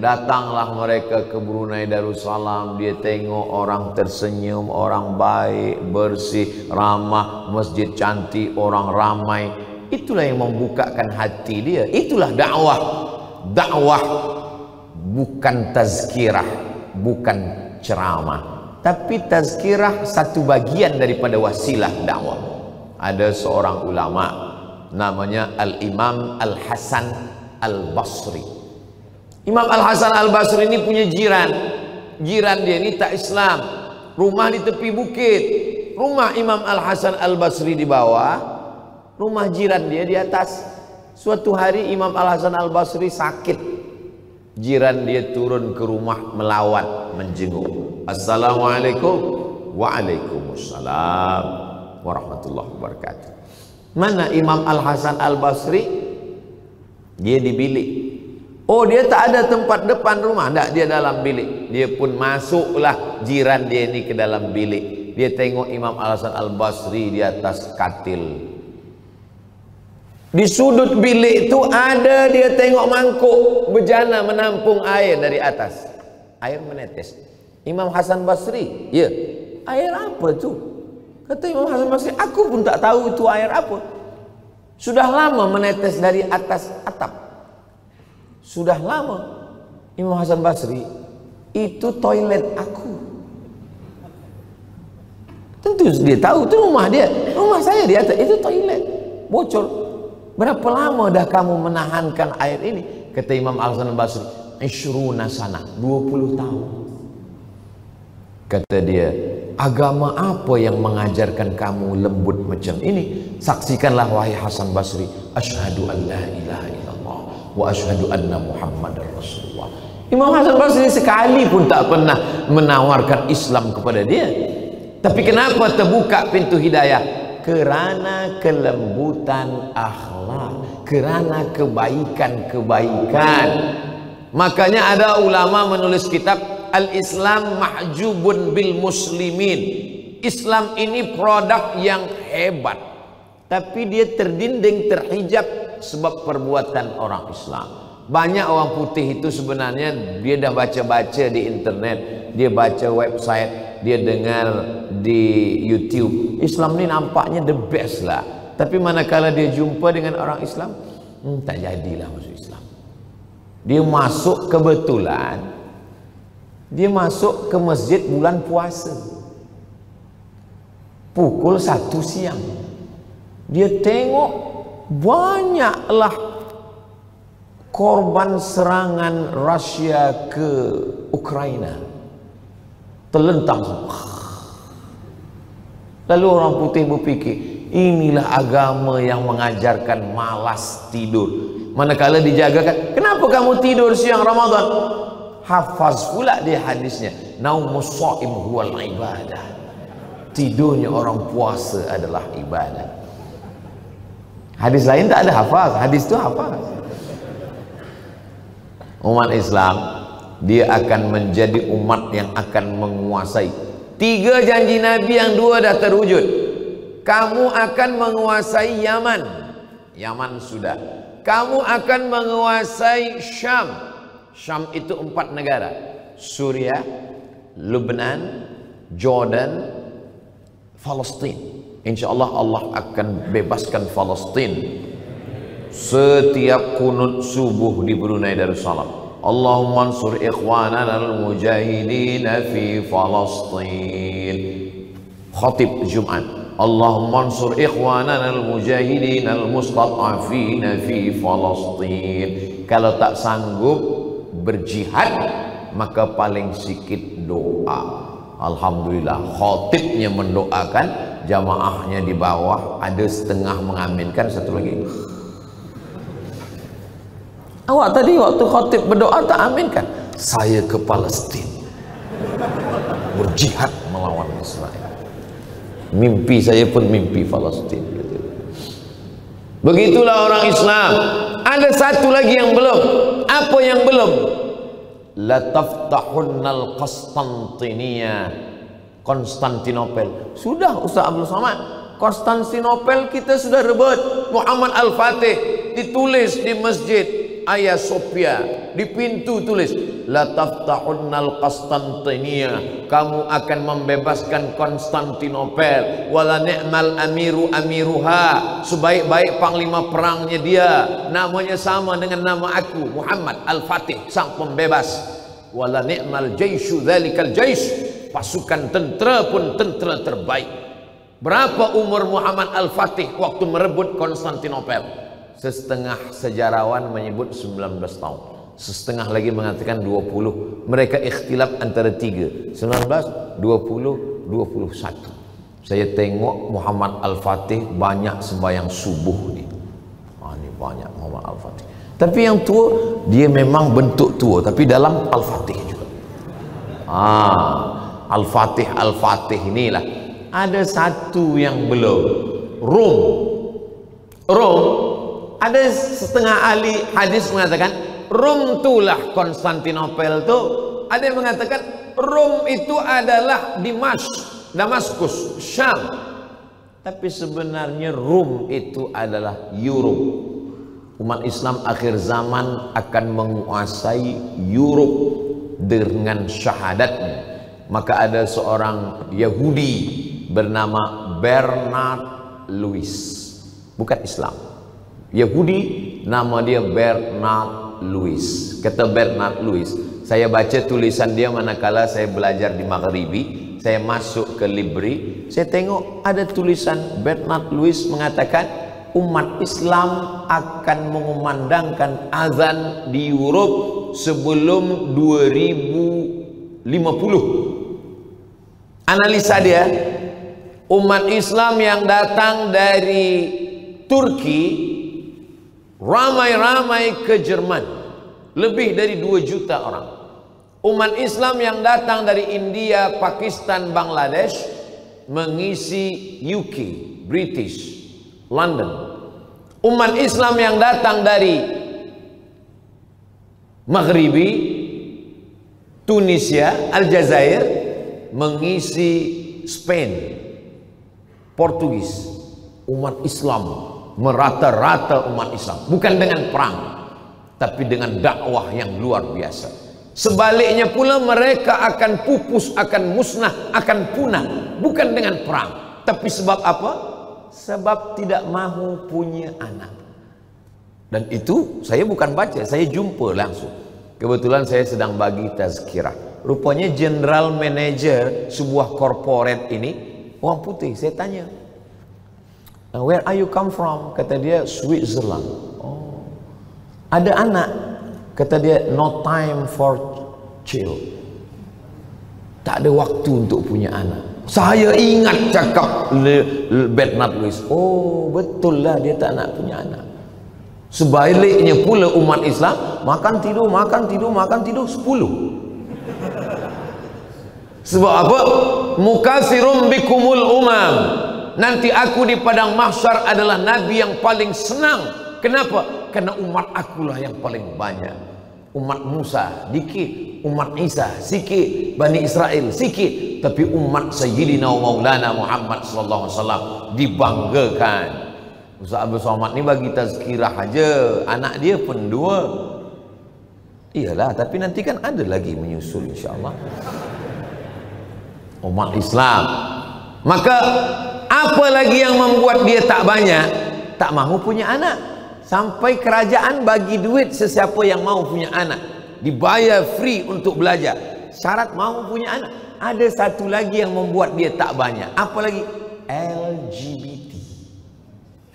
Datanglah mereka ke Brunei Darussalam, dia tengok orang tersenyum, orang baik, bersih, ramah, masjid cantik, orang ramai. Itulah yang membukakan hati dia. Itulah dakwah. Dakwah bukan tazkirah, bukan ceramah, tapi tazkirah satu bagian daripada wasilah dakwah. Ada seorang ulama namanya Al-Imam Al-Hasan Al-Basri. Imam Al-Hasan Al-Basri ini punya jiran. Jiran dia ini tak Islam. Rumah di tepi bukit. Rumah Imam Al-Hasan Al-Basri di bawah, rumah jiran dia di atas. Suatu hari Imam Al-Hasan Al-Basri sakit. Jiran dia turun ke rumah melawat, menjenguk. Assalamualaikum. Waalaikumsalam warahmatullahi wabarakatuh. Mana Imam Al-Hasan Al-Basri? Dia di bilik. Oh, dia tak ada tempat depan rumah. Tak, dia dalam bilik. Dia pun masuklah jiran dia ini ke dalam bilik. dia tengok Imam Al-Hasan Al-Basri di atas katil. Di sudut bilik itu ada dia tengok mangkuk bejana menampung air dari atas. Air menetes. Imam Hasan Basri, ya, air apa tu? Kata Imam Hasan Basri, aku pun tak tahu itu air apa. Sudah lama menetes dari atas atap. Sudah lama. Imam Hasan Basri, itu toilet aku. Tentu dia tahu itu rumah dia. Rumah saya di atas, itu toilet. Bocor. Berapa lama dah kamu menahankan air ini? Kata Imam Al-Hasan Al-Basri, 20 sana, 20 tahun. Kata dia, agama apa yang mengajarkan kamu lembut macam ini? Saksikanlah wahai Hasan Basri, asyhadu an la ilaha illallah wa asyhadu anna Muhammadar Rasulullah. Imam Hasan Basri sekali pun tak pernah menawarkan Islam kepada dia. Tapi kenapa terbuka pintu hidayah? Kerana kelembutan akhlak, kerana kebaikan-kebaikan. Makanya ada ulama menulis kitab Al-Islam mahjubun bil muslimin. Islam ini produk yang hebat, tapi dia terdinding, terhijab sebab perbuatan orang Islam. Banyak orang putih itu sebenarnya dia dah baca-baca di internet, dia baca website, dia dengar di YouTube. Islam ni nampaknya the best lah. Tapi manakala dia jumpa dengan orang Islam, tak jadilah masuk Islam. Dia masuk kebetulan, dia masuk ke masjid bulan puasa. Pukul 1 siang. Dia tengok banyaklah korban serangan Rusia ke Ukraina. Terlentang. Lalu orang putih berfikir, inilah agama yang mengajarkan malas tidur. Manakala dijagakan, kenapa kamu tidur siang Ramadan? Hafaz pula dia hadisnya, naumus shaim huwal ibadah. Tidurnya orang puasa adalah ibadah. Hadis lain tak ada hafaz, hadis itu hafaz. Umat Islam, dia akan menjadi umat yang akan menguasai. 3 janji Nabi yang 2 dah terwujud. Kamu akan menguasai Yaman. Yaman sudah. Kamu akan menguasai Syam. Syam itu 4 negara. Suriah, Lebanon, Jordan, Palestin. InsyaAllah Allah akan bebaskan Palestin. Setiap kunut subuh di Brunei Darussalam, Allahumma ansur ikhwanana al-mujahidin fi Palestin. Khatib Jumat, Allahumma ansur ikhwanana al-mujahidin al-mustad'afin fi Palestin. Kalau tak sanggup berjihad, maka paling sikit doa. Alhamdulillah, khatibnya mendoakan, jamaahnya di bawah ada setengah mengaminkan, satu lagi. Awak tadi waktu khatib berdoa tak aminkan? Saya ke Palestin berjihad melawan Israel. Mimpi saya pun mimpi Palestin. Begitulah orang Islam. Ada satu lagi yang belum. Apa yang belum? La taftahunnal Konstantinopel. Sudah Ustaz Abdul Somad, Konstantinopel kita sudah rebut. Muhammad Al-Fatih ditulis di masjid Hagia Sophia, di pintu tulis la taftahunnal Konstantinia, kamu akan membebaskan Konstantinopel. Wala ni'mal amiru amiruha, sebaik-baik panglima perangnya dia namanya sama dengan nama aku, Muhammad Al-Fatih, sang pembebas. Wala ni'mal jaishu dzalikal jais, pasukan tentera pun tentera terbaik. Berapa umur Muhammad Al-Fatih waktu merebut Konstantinopel? Setengah sejarawan menyebut 19 tahun, setengah lagi mengatakan 20. Mereka ikhtilaf antara 3, 19, 20, 21. Saya tengok Muhammad Al-Fatih banyak sembahyang subuh ni. Ini banyak Muhammad Al-Fatih. Tapi yang tua, dia memang bentuk tua, tapi dalam Al-Fatih juga. Al-Fatih, Al-Fatih inilah. Ada satu yang belum. Rom, ada setengah ahli hadis mengatakan Rom itulah Konstantinopel tu. Ada yang mengatakan Rom itu adalah Dimash. Damaskus, Syam. Tapi sebenarnya Rum itu adalah Europe. Umat Islam akhir zaman akan menguasai Europe dengan syahadatnya. Maka ada seorang Yahudi bernama Bernard Lewis, bukan Islam, Yahudi, nama dia Bernard Lewis. Kata Bernard Lewis, saya baca tulisan dia manakala saya belajar di Maghribi. Saya masuk ke library, saya tengok ada tulisan Bernard Lewis mengatakan umat Islam akan mengumandangkan azan di Europe sebelum 2050. Analisa dia, umat Islam yang datang dari Turki ramai-ramai ke Jerman, lebih dari 2 juta orang. Umat Islam yang datang dari India, Pakistan, Bangladesh mengisi UK, British, London. Umat Islam yang datang dari Maghribi, Tunisia, Aljazair mengisi Spain, Portugis. Umat Islam merata-rata umat Islam, bukan dengan perang, tapi dengan dakwah yang luar biasa. Sebaliknya pula mereka akan pupus, akan musnah, akan punah, bukan dengan perang, tapi sebab apa? Sebab tidak mahu punya anak. Dan itu saya bukan baca, saya jumpa langsung. Kebetulan saya sedang bagi tazkirah. Rupanya general manager sebuah corporate ini orang putih. Saya tanya, where are you come from? Kata dia Switzerland. Oh, ada anak? Kata dia no time for chill. Tak ada waktu untuk punya anak. Saya ingat cakap Bernard Lewis. Oh, betul lah dia tak nak punya anak. Sebaliknya pula umat Islam makan tidur, makan tidur, makan tidur 10. Sebab apa? Mukatsirum bikumul umam. Nanti aku di padang mahsyar adalah nabi yang paling senang. Kenapa? Karena umat akulah yang paling banyak. Umat Musa dikit, umat Isa sikit, Bani Israel sikit, tapi umat Sayyidina Maulana Muhammad sallallahu alaihi wasallam dibanggakan. Ustaz Abdul Somad ni bagi tazkirah aja, anak dia pun 2. Iyalah, tapi nanti kan ada lagi menyusul insya-Allah. Umat Islam. Maka apa lagi yang membuat dia tak banyak? Tak mahu punya anak. Sampai kerajaan bagi duit sesiapa yang mau punya anak, dibayar free untuk belajar, syarat mau punya anak. Ada satu lagi yang membuat dia tak banyak. Apa lagi? LGBT.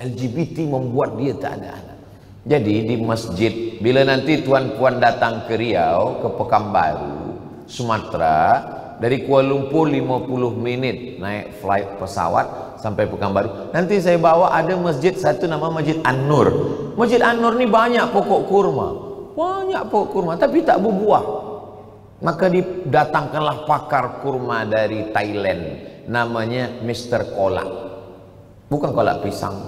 LGBT membuat dia tak ada anak. Jadi di masjid, bila nanti tuan-puan datang ke Riau, ke Pekanbaru, Sumatera, dari Kuala Lumpur 50 minit naik flight pesawat sampai Pekanbaru. Nanti saya bawa ada masjid satu nama Masjid An-Nur. Masjid An-Nur ni banyak pokok kurma. Banyak pokok kurma tapi tak berbuah. Maka didatangkanlah pakar kurma dari Thailand, namanya Mr. Kolak. Bukan kolak pisang.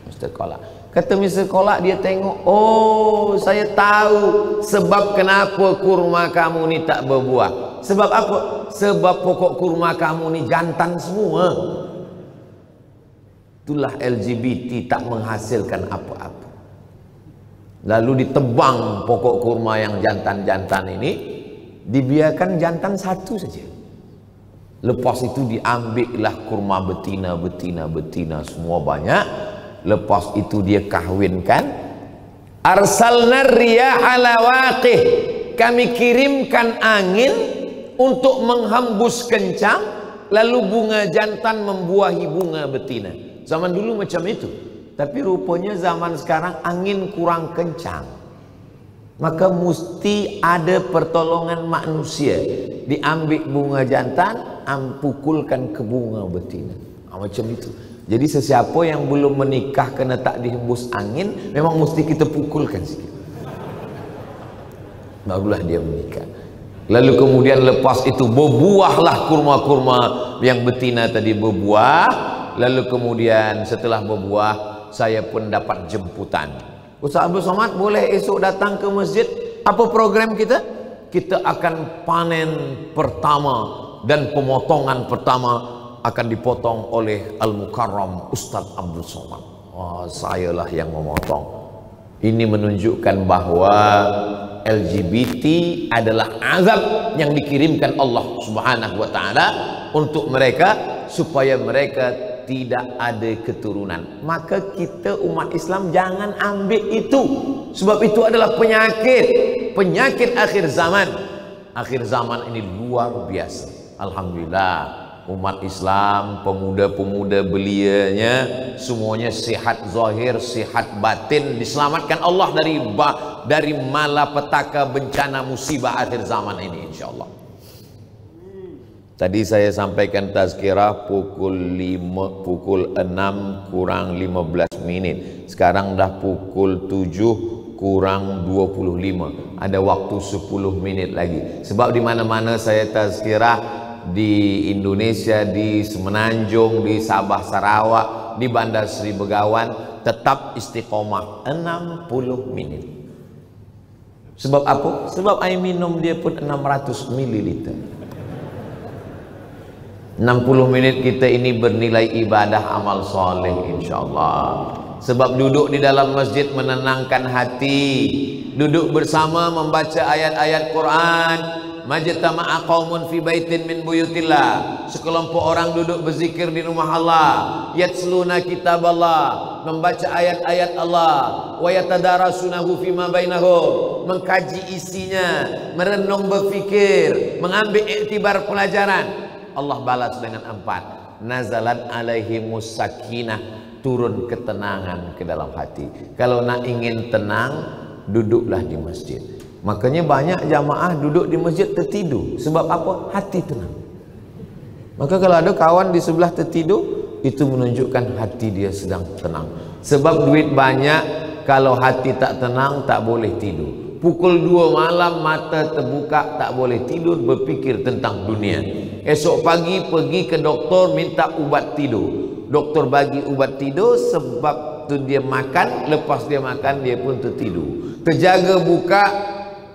Mr. Kolak. Kata Mr. Kolak, dia tengok, oh saya tahu sebab kenapa kurma kamu ni tak berbuah. Sebab apa? Sebab pokok kurma kamu ni jantan semua. Itulah LGBT tak menghasilkan apa-apa. Lalu ditebang pokok kurma yang jantan-jantan ini, dibiarkan jantan satu saja. Lepas itu diambillah kurma betina semua banyak. Lepas itu dia kahwinkan. Arsalna riyaha lawaqih, kami kirimkan angin untuk menghembus kencang, lalu bunga jantan membuahi bunga betina. Zaman dulu macam itu. Tapi rupanya zaman sekarang angin kurang kencang, maka mesti ada pertolongan manusia. Diambil bunga jantan, pukulkan ke bunga betina. Macam itu. Jadi sesiapa yang belum menikah kena tak dihembus angin, memang mesti kita pukulkan sikit, barulah dia menikah. Lalu kemudian lepas itu berbuahlah kurma-kurma yang betina tadi berbuah. Lalu kemudian setelah berbuah, saya pun dapat jemputan. Ustaz Abdul Somad boleh esok datang ke masjid? Apa program kita? Kita akan panen pertama dan pemotongan pertama akan dipotong oleh Al-Mukarram Ustadz Abdul Somad. Sayalah yang memotong. Ini menunjukkan bahwa LGBT adalah azab yang dikirimkan Allah Subhanahu wa taala untuk mereka supaya mereka tidak ada keturunan. Maka kita umat Islam jangan ambil itu, sebab itu adalah penyakit akhir zaman. Akhir zaman ini luar biasa. Alhamdulillah umat Islam, pemuda-pemuda belianya semuanya sehat zahir, sehat batin, diselamatkan Allah dari malapetaka bencana musibah akhir zaman ini insyaallah. Tadi saya sampaikan tazkirah pukul 6 kurang 15 menit. Sekarang dah pukul 7 kurang 25. Ada waktu 10 menit lagi. Sebab di mana-mana saya tazkirah, di Indonesia, di Semenanjung, di Sabah Sarawak, di Bandar Seri Begawan, tetap istiqomah 60 menit. Sebab apa? Sebab air minum dia pun 600 ml. 60 menit kita ini bernilai ibadah amal soleh insyaallah. Sebab duduk di dalam masjid menenangkan hati, duduk bersama membaca ayat-ayat Quran. Majtama'a qaumun fi baitin min buyutillah, sekelompok orang duduk berzikir di rumah Allah, yatsluna kitaballah, membaca ayat-ayat Allah, wa yatadarasunahu fima bainahum, mengkaji isinya, merenung berfikir, mengambil iktibar pelajaran. Allah balas dengan 4, nazalat alaihimus sakinah, turun ketenangan ke dalam hati. Kalau nak ingin tenang, duduklah di masjid. Makanya banyak jamaah duduk di masjid tertidur. Sebab apa? Hati tenang. Maka kalau ada kawan di sebelah tertidur, itu menunjukkan hati dia sedang tenang. Sebab duit banyak, kalau hati tak tenang tak boleh tidur. Pukul 2 malam mata terbuka, tak boleh tidur, berfikir tentang dunia. Esok pagi pergi ke doktor minta ubat tidur. Doktor bagi ubat tidur, sebab tu dia makan, lepas dia makan dia pun tertidur. Terjaga buka,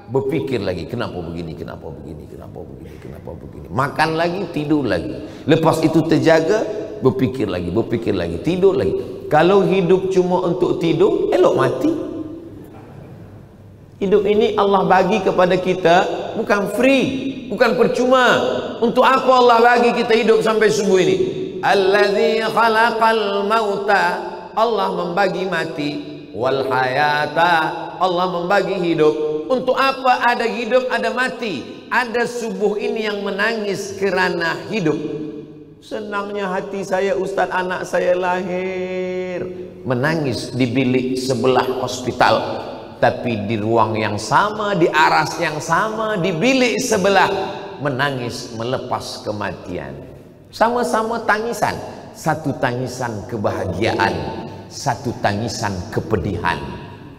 berfikir lagi, kenapa begini, kenapa begini, kenapa begini, kenapa begini. Makan lagi, tidur lagi. Lepas itu terjaga, berfikir lagi, tidur lagi. Kalau hidup cuma untuk tidur, elok mati. Hidup ini Allah bagi kepada kita bukan free, bukan percuma. Untuk apa Allah bagi kita hidup sampai subuh ini? Allazi khalaqal mauta, Allah membagi mati, wal hayata, Allah membagi hidup. Untuk apa ada hidup, ada mati? Ada subuh ini yang menangis kerana hidup. Senangnya hati saya Ustaz, anak saya lahir, menangis di bilik sebelah hospital. Tapi di ruang yang sama, di aras yang sama, di bilik sebelah, menangis melepas kematian. Sama-sama tangisan. Satu tangisan kebahagiaan, satu tangisan kepedihan.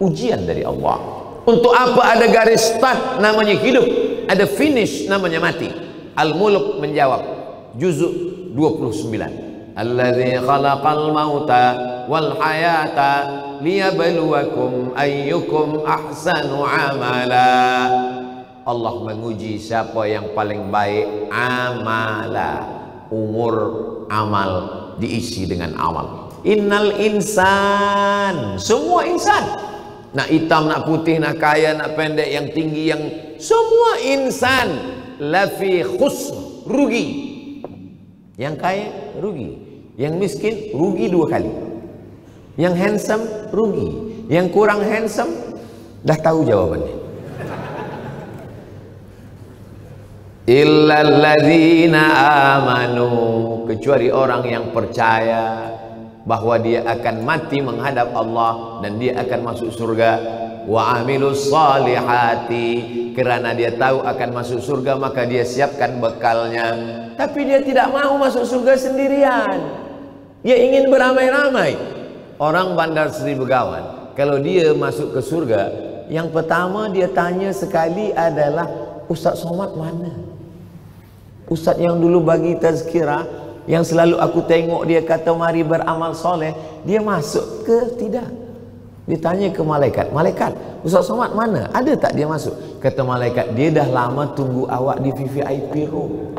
Ujian dari Allah. Untuk apa ada garis start namanya hidup, ada finish namanya mati? Al-Mulk menjawab, juzuk 29. Allazi khalaqal mauta wal hayata liyabluwakum ayyukum ahsanu amala. Allah menguji siapa yang paling baik amala. Umur amal diisi dengan amal. Innal insan, semua insan, nak hitam, nak putih, nak kaya, nak pendek, yang tinggi, yang semua insan lafi khusr, rugi. Yang kaya rugi, yang miskin rugi 2 kali, yang handsome rugi, yang kurang handsome dah tahu jawabannya. Illalladzina amanu, kecuali orang yang percaya bahwa dia akan mati menghadap Allah dan dia akan masuk surga. Wa amilus salihati, kerana dia tahu akan masuk surga maka dia siapkan bekalnya. Tapi dia tidak mau masuk surga sendirian, dia ingin beramai-ramai. Orang Bandar Seri Begawan kalau dia masuk ke surga, yang pertama dia tanya sekali adalah, Ustaz Somad mana? Ustaz yang dulu bagi tazkirah, yang selalu aku tengok dia kata mari beramal soleh, dia masuk ke tidak? Dia tanya ke malaikat, malaikat, Ustaz Somad mana? Ada tak dia masuk? Kata malaikat, dia dah lama tunggu awak di VVIP room.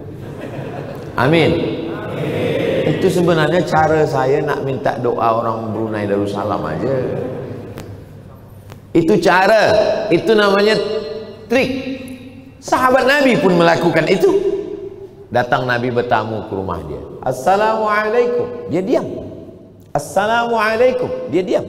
Amin. Itu sebenarnya cara saya nak minta doa orang Brunei Darussalam aja. Itu cara, itu namanya trik. Sahabat Nabi pun melakukan itu. Datang Nabi bertamu ke rumah dia. Assalamualaikum, dia diam. Assalamualaikum, dia diam.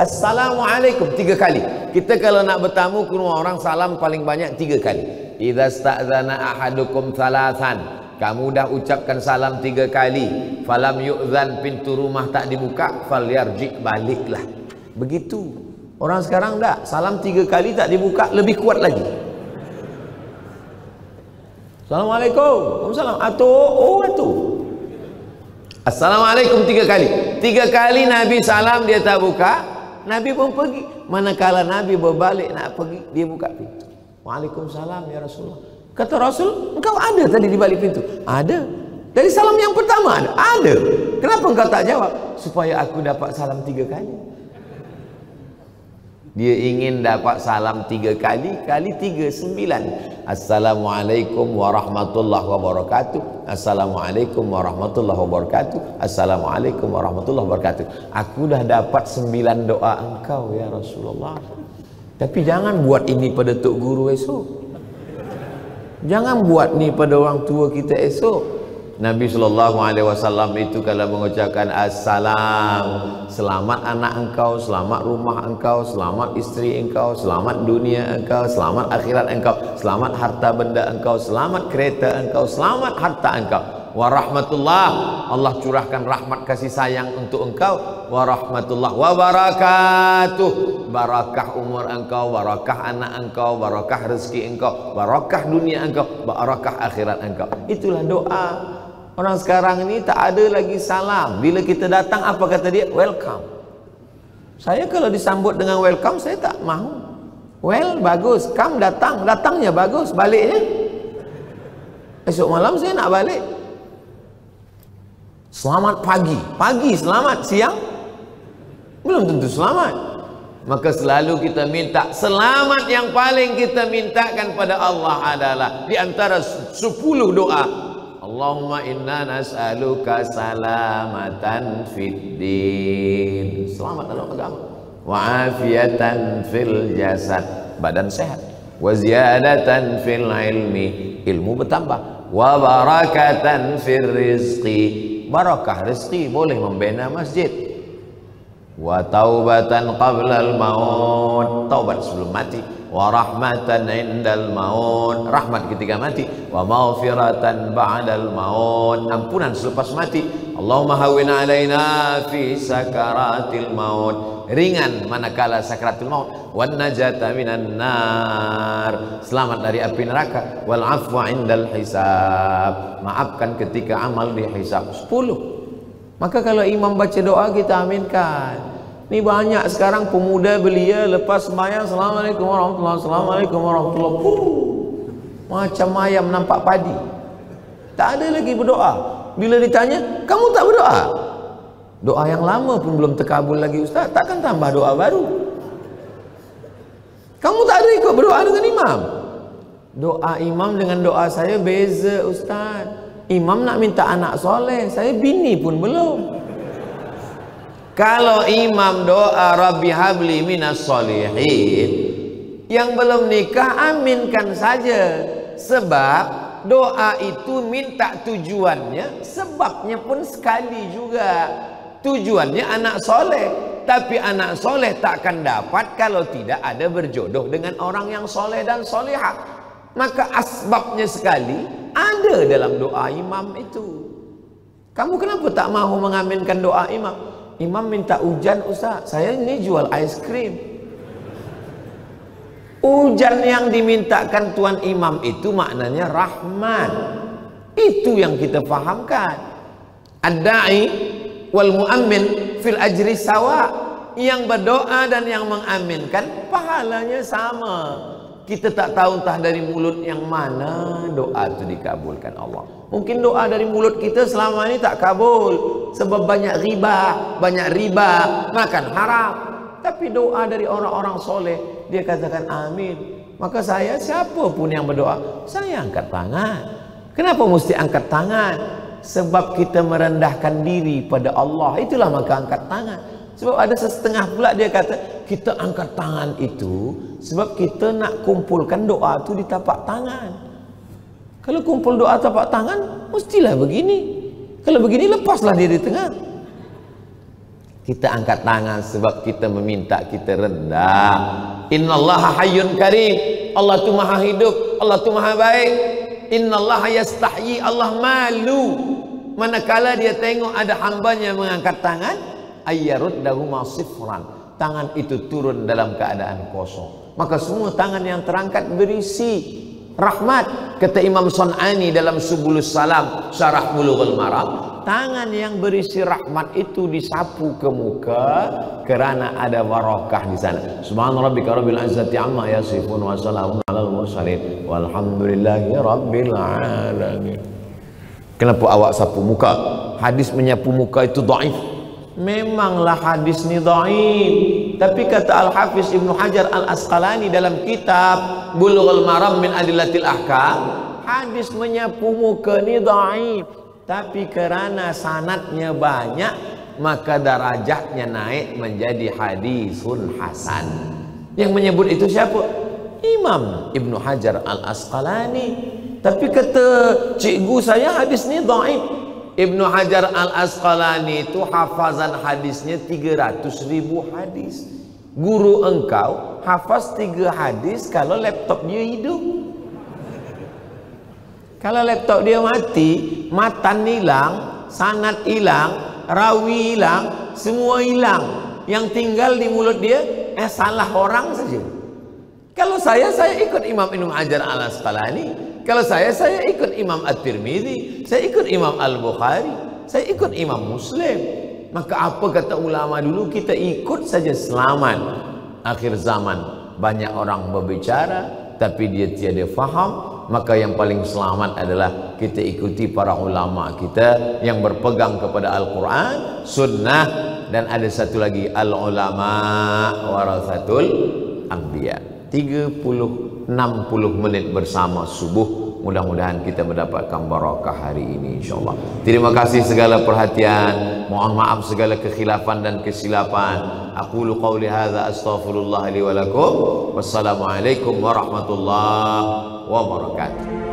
Assalamualaikum 3 kali. Kita kalau nak bertamu ke rumah orang, salam paling banyak 3 kali. Idza sta'zana ahadukum thalathan. Kamu dah ucapkan salam 3 kali, falam yu'zan, pintu rumah tak dibuka, falyarji, baliklah. Begitu. Orang sekarang dah salam 3 kali tak dibuka, lebih kuat lagi. Assalamualaikum. Waalaikumsalam. Atuh. Assalamualaikum 3 kali. 3 kali Nabi salam dia tak buka, Nabi pun pergi. Manakala Nabi berbalik nak pergi, dia buka pintu. Waalaikumsalam ya Rasulullah. Kata Rasul, engkau ada tadi di balik pintu? Ada. Dari salam yang pertama ada? Ada. Kenapa engkau tak jawab? Supaya aku dapat salam 3 kali. Dia ingin dapat salam 3 kali, kali 3, 9. Assalamualaikum warahmatullahi wabarakatuh. Assalamualaikum warahmatullahi wabarakatuh. Assalamualaikum warahmatullahi wabarakatuh. Aku dah dapat 9 doa engkau ya Rasulullah. Tapi jangan buat ini pada tok guru esok. Jangan buat ni pada orang tua kita esok. Nabi SAW itu kalau mengucapkan assalam, selamat anak engkau, selamat rumah engkau, selamat istri engkau, selamat dunia engkau, selamat akhirat engkau, selamat harta benda engkau, selamat kereta engkau, selamat harta engkau. Warahmatullah, Allah curahkan rahmat kasih sayang untuk engkau. Warahmatullah wabarakatuh, barakah umur engkau, barakah anak engkau, barakah rezeki engkau, barakah dunia engkau, barakah akhirat engkau. Itulah doa. Orang sekarang ini tak ada lagi salam. Bila kita datang apa kata dia? Welcome. Saya kalau disambut dengan welcome saya tak mahu. Well, bagus. Come, datang. Datangnya bagus, baliknya esok malam saya nak balik. Selamat pagi. Pagi selamat, siang belum tentu selamat. Maka selalu kita minta selamat. Yang paling kita mintakan pada Allah adalah di antara 10 doa, Allahumma inna nas'aluka salamatan fid din, selamat dalam agama, wa afiatan fil jasad, badan sehat, wa ziyadatan fil ilmi, ilmu bertambah, wa barakatan fil rizqi, barakah rezeki, boleh membina masjid, wa taubatan qablal maut, taubat sebelum mati, wa rahmatan indal maut, rahmat ketika mati, wa maghfiratan ba'dal maut, ampunan selepas mati. Allahumma hawwin alaina fi sakaratil maut, ringan manakala sakaratul maut, wan najata minan nar, selamat dari api neraka, wal afwa indal hisab, maafkan ketika amal dihisab. 10. Maka kalau imam baca doa kita aminkan. Ini banyak sekarang pemuda belia lepas sembahyang assalamualaikum warahmatullahi, assalamualaikum warahmatullahi, macam ayam nampak padi, tak ada lagi berdoa. Bila ditanya, kamu tak berdoa? Doa yang lama pun belum terkabul lagi Ustaz, takkan tambah doa baru? Kamu tak ada ikut berdoa dengan imam? Doa imam dengan doa saya beza Ustaz. Imam nak minta anak soleh, saya bini pun belum. Kalau imam doa Rabbi habli minas solihin, yang belum nikah aminkan saja. Sebab doa itu minta tujuannya, sebabnya pun sekali juga. Tujuannya anak soleh. Tapi anak soleh takkan dapat kalau tidak ada berjodoh dengan orang yang soleh dan solehah. Maka asbabnya sekali ada dalam doa imam itu. Kamu kenapa tak mahu mengaminkan doa imam? Imam minta hujan Ustaz, saya ini jual es krim. Hujan yang dimintakan tuan imam itu maknanya rahmat. Itu yang kita fahamkan. Ad-da'i wal mu'ammin fil ajri sawa. Yang berdoa dan yang mengaminkan pahalanya sama. Kita tak tahu entah dari mulut yang mana doa itu dikabulkan Allah. Mungkin doa dari mulut kita selama ini tak kabul, sebab banyak riba, makan haram. Tapi doa dari orang-orang soleh, dia katakan amin. Maka saya, siapa pun yang berdoa, saya angkat tangan. Kenapa mesti angkat tangan? sebab kita merendahkan diri pada Allah, itulah maka angkat tangan. Sebab ada setengah pula dia kata kita angkat tangan itu sebab kita nak kumpulkan doa tu di tapak tangan. Kalau kumpul doa tapak tangan mestilah begini. Kalau begini lepaslah dia di tengah. Kita angkat tangan sebab kita meminta, kita rendah. Innallaha hayyun karim. Allah tu maha hidup, Allah tu maha baik. Innallaha yastahyi, Allah malu manakala dia tengok ada hambanya mengangkat tangan, ayyaruddahu masifran, tangan itu turun dalam keadaan kosong. Maka semua tangan yang terangkat berisi rahmat. Kata Imam Sun'ani dalam Subulus Salam Syarah Bulughul Maram, tangan yang berisi rahmat itu disapu ke muka kerana ada barakah di sana. Subhana rabbika rabbil izzati amma yasifun wa salamun alal mursalin walhamdulillahi rabbil alamin. Kenapa awak sapu muka? Hadis menyapu muka itu dhaif. Memanglah hadis ni dhaif, tapi kata Al-Hafiz Ibnu Hajar Al-Asqalani dalam kitab Bulughul Maram min Adillatil Ahkam, hadis menyapu muka ni dhaif, tapi kerana sanadnya banyak maka darajatnya naik menjadi hadisun hasan. Yang menyebut itu siapa? Imam Ibnu Hajar Al-Asqalani. Tapi kata cikgu saya hadis ni dhaif. Ibnu Hajar Al-Asqalani itu hafazan hadisnya 300.000 hadis. Guru engkau hafaz 3 hadis kalau laptop dia hidup. Kalau laptop dia mati, matan hilang, sanad hilang, rawi hilang, semua hilang. Yang tinggal di mulut dia salah orang saja. Kalau saya ikut Imam Ibnu Hajar Al-Asqalani. Kalau saya ikut Imam At-Tirmidzi, saya ikut Imam Al-Bukhari, saya ikut Imam Muslim. Maka apa kata ulama dulu, kita ikut saja selamat. Akhir zaman banyak orang berbicara tapi dia tiada faham, maka yang paling selamat adalah kita ikuti para ulama kita yang berpegang kepada Al-Quran, Sunnah, dan ada satu lagi al-ulama warasatul anbiya. 30-60 menit bersama subuh, mudah-mudahan kita mendapatkan barakah hari ini insyaallah. Terima kasih segala perhatian, mohon maaf segala kekhilafan dan kesilapan. Aqulu qauli hadza astaghfirullah li wa lakum. Wassalamualaikum warahmatullahi wabarakatuh.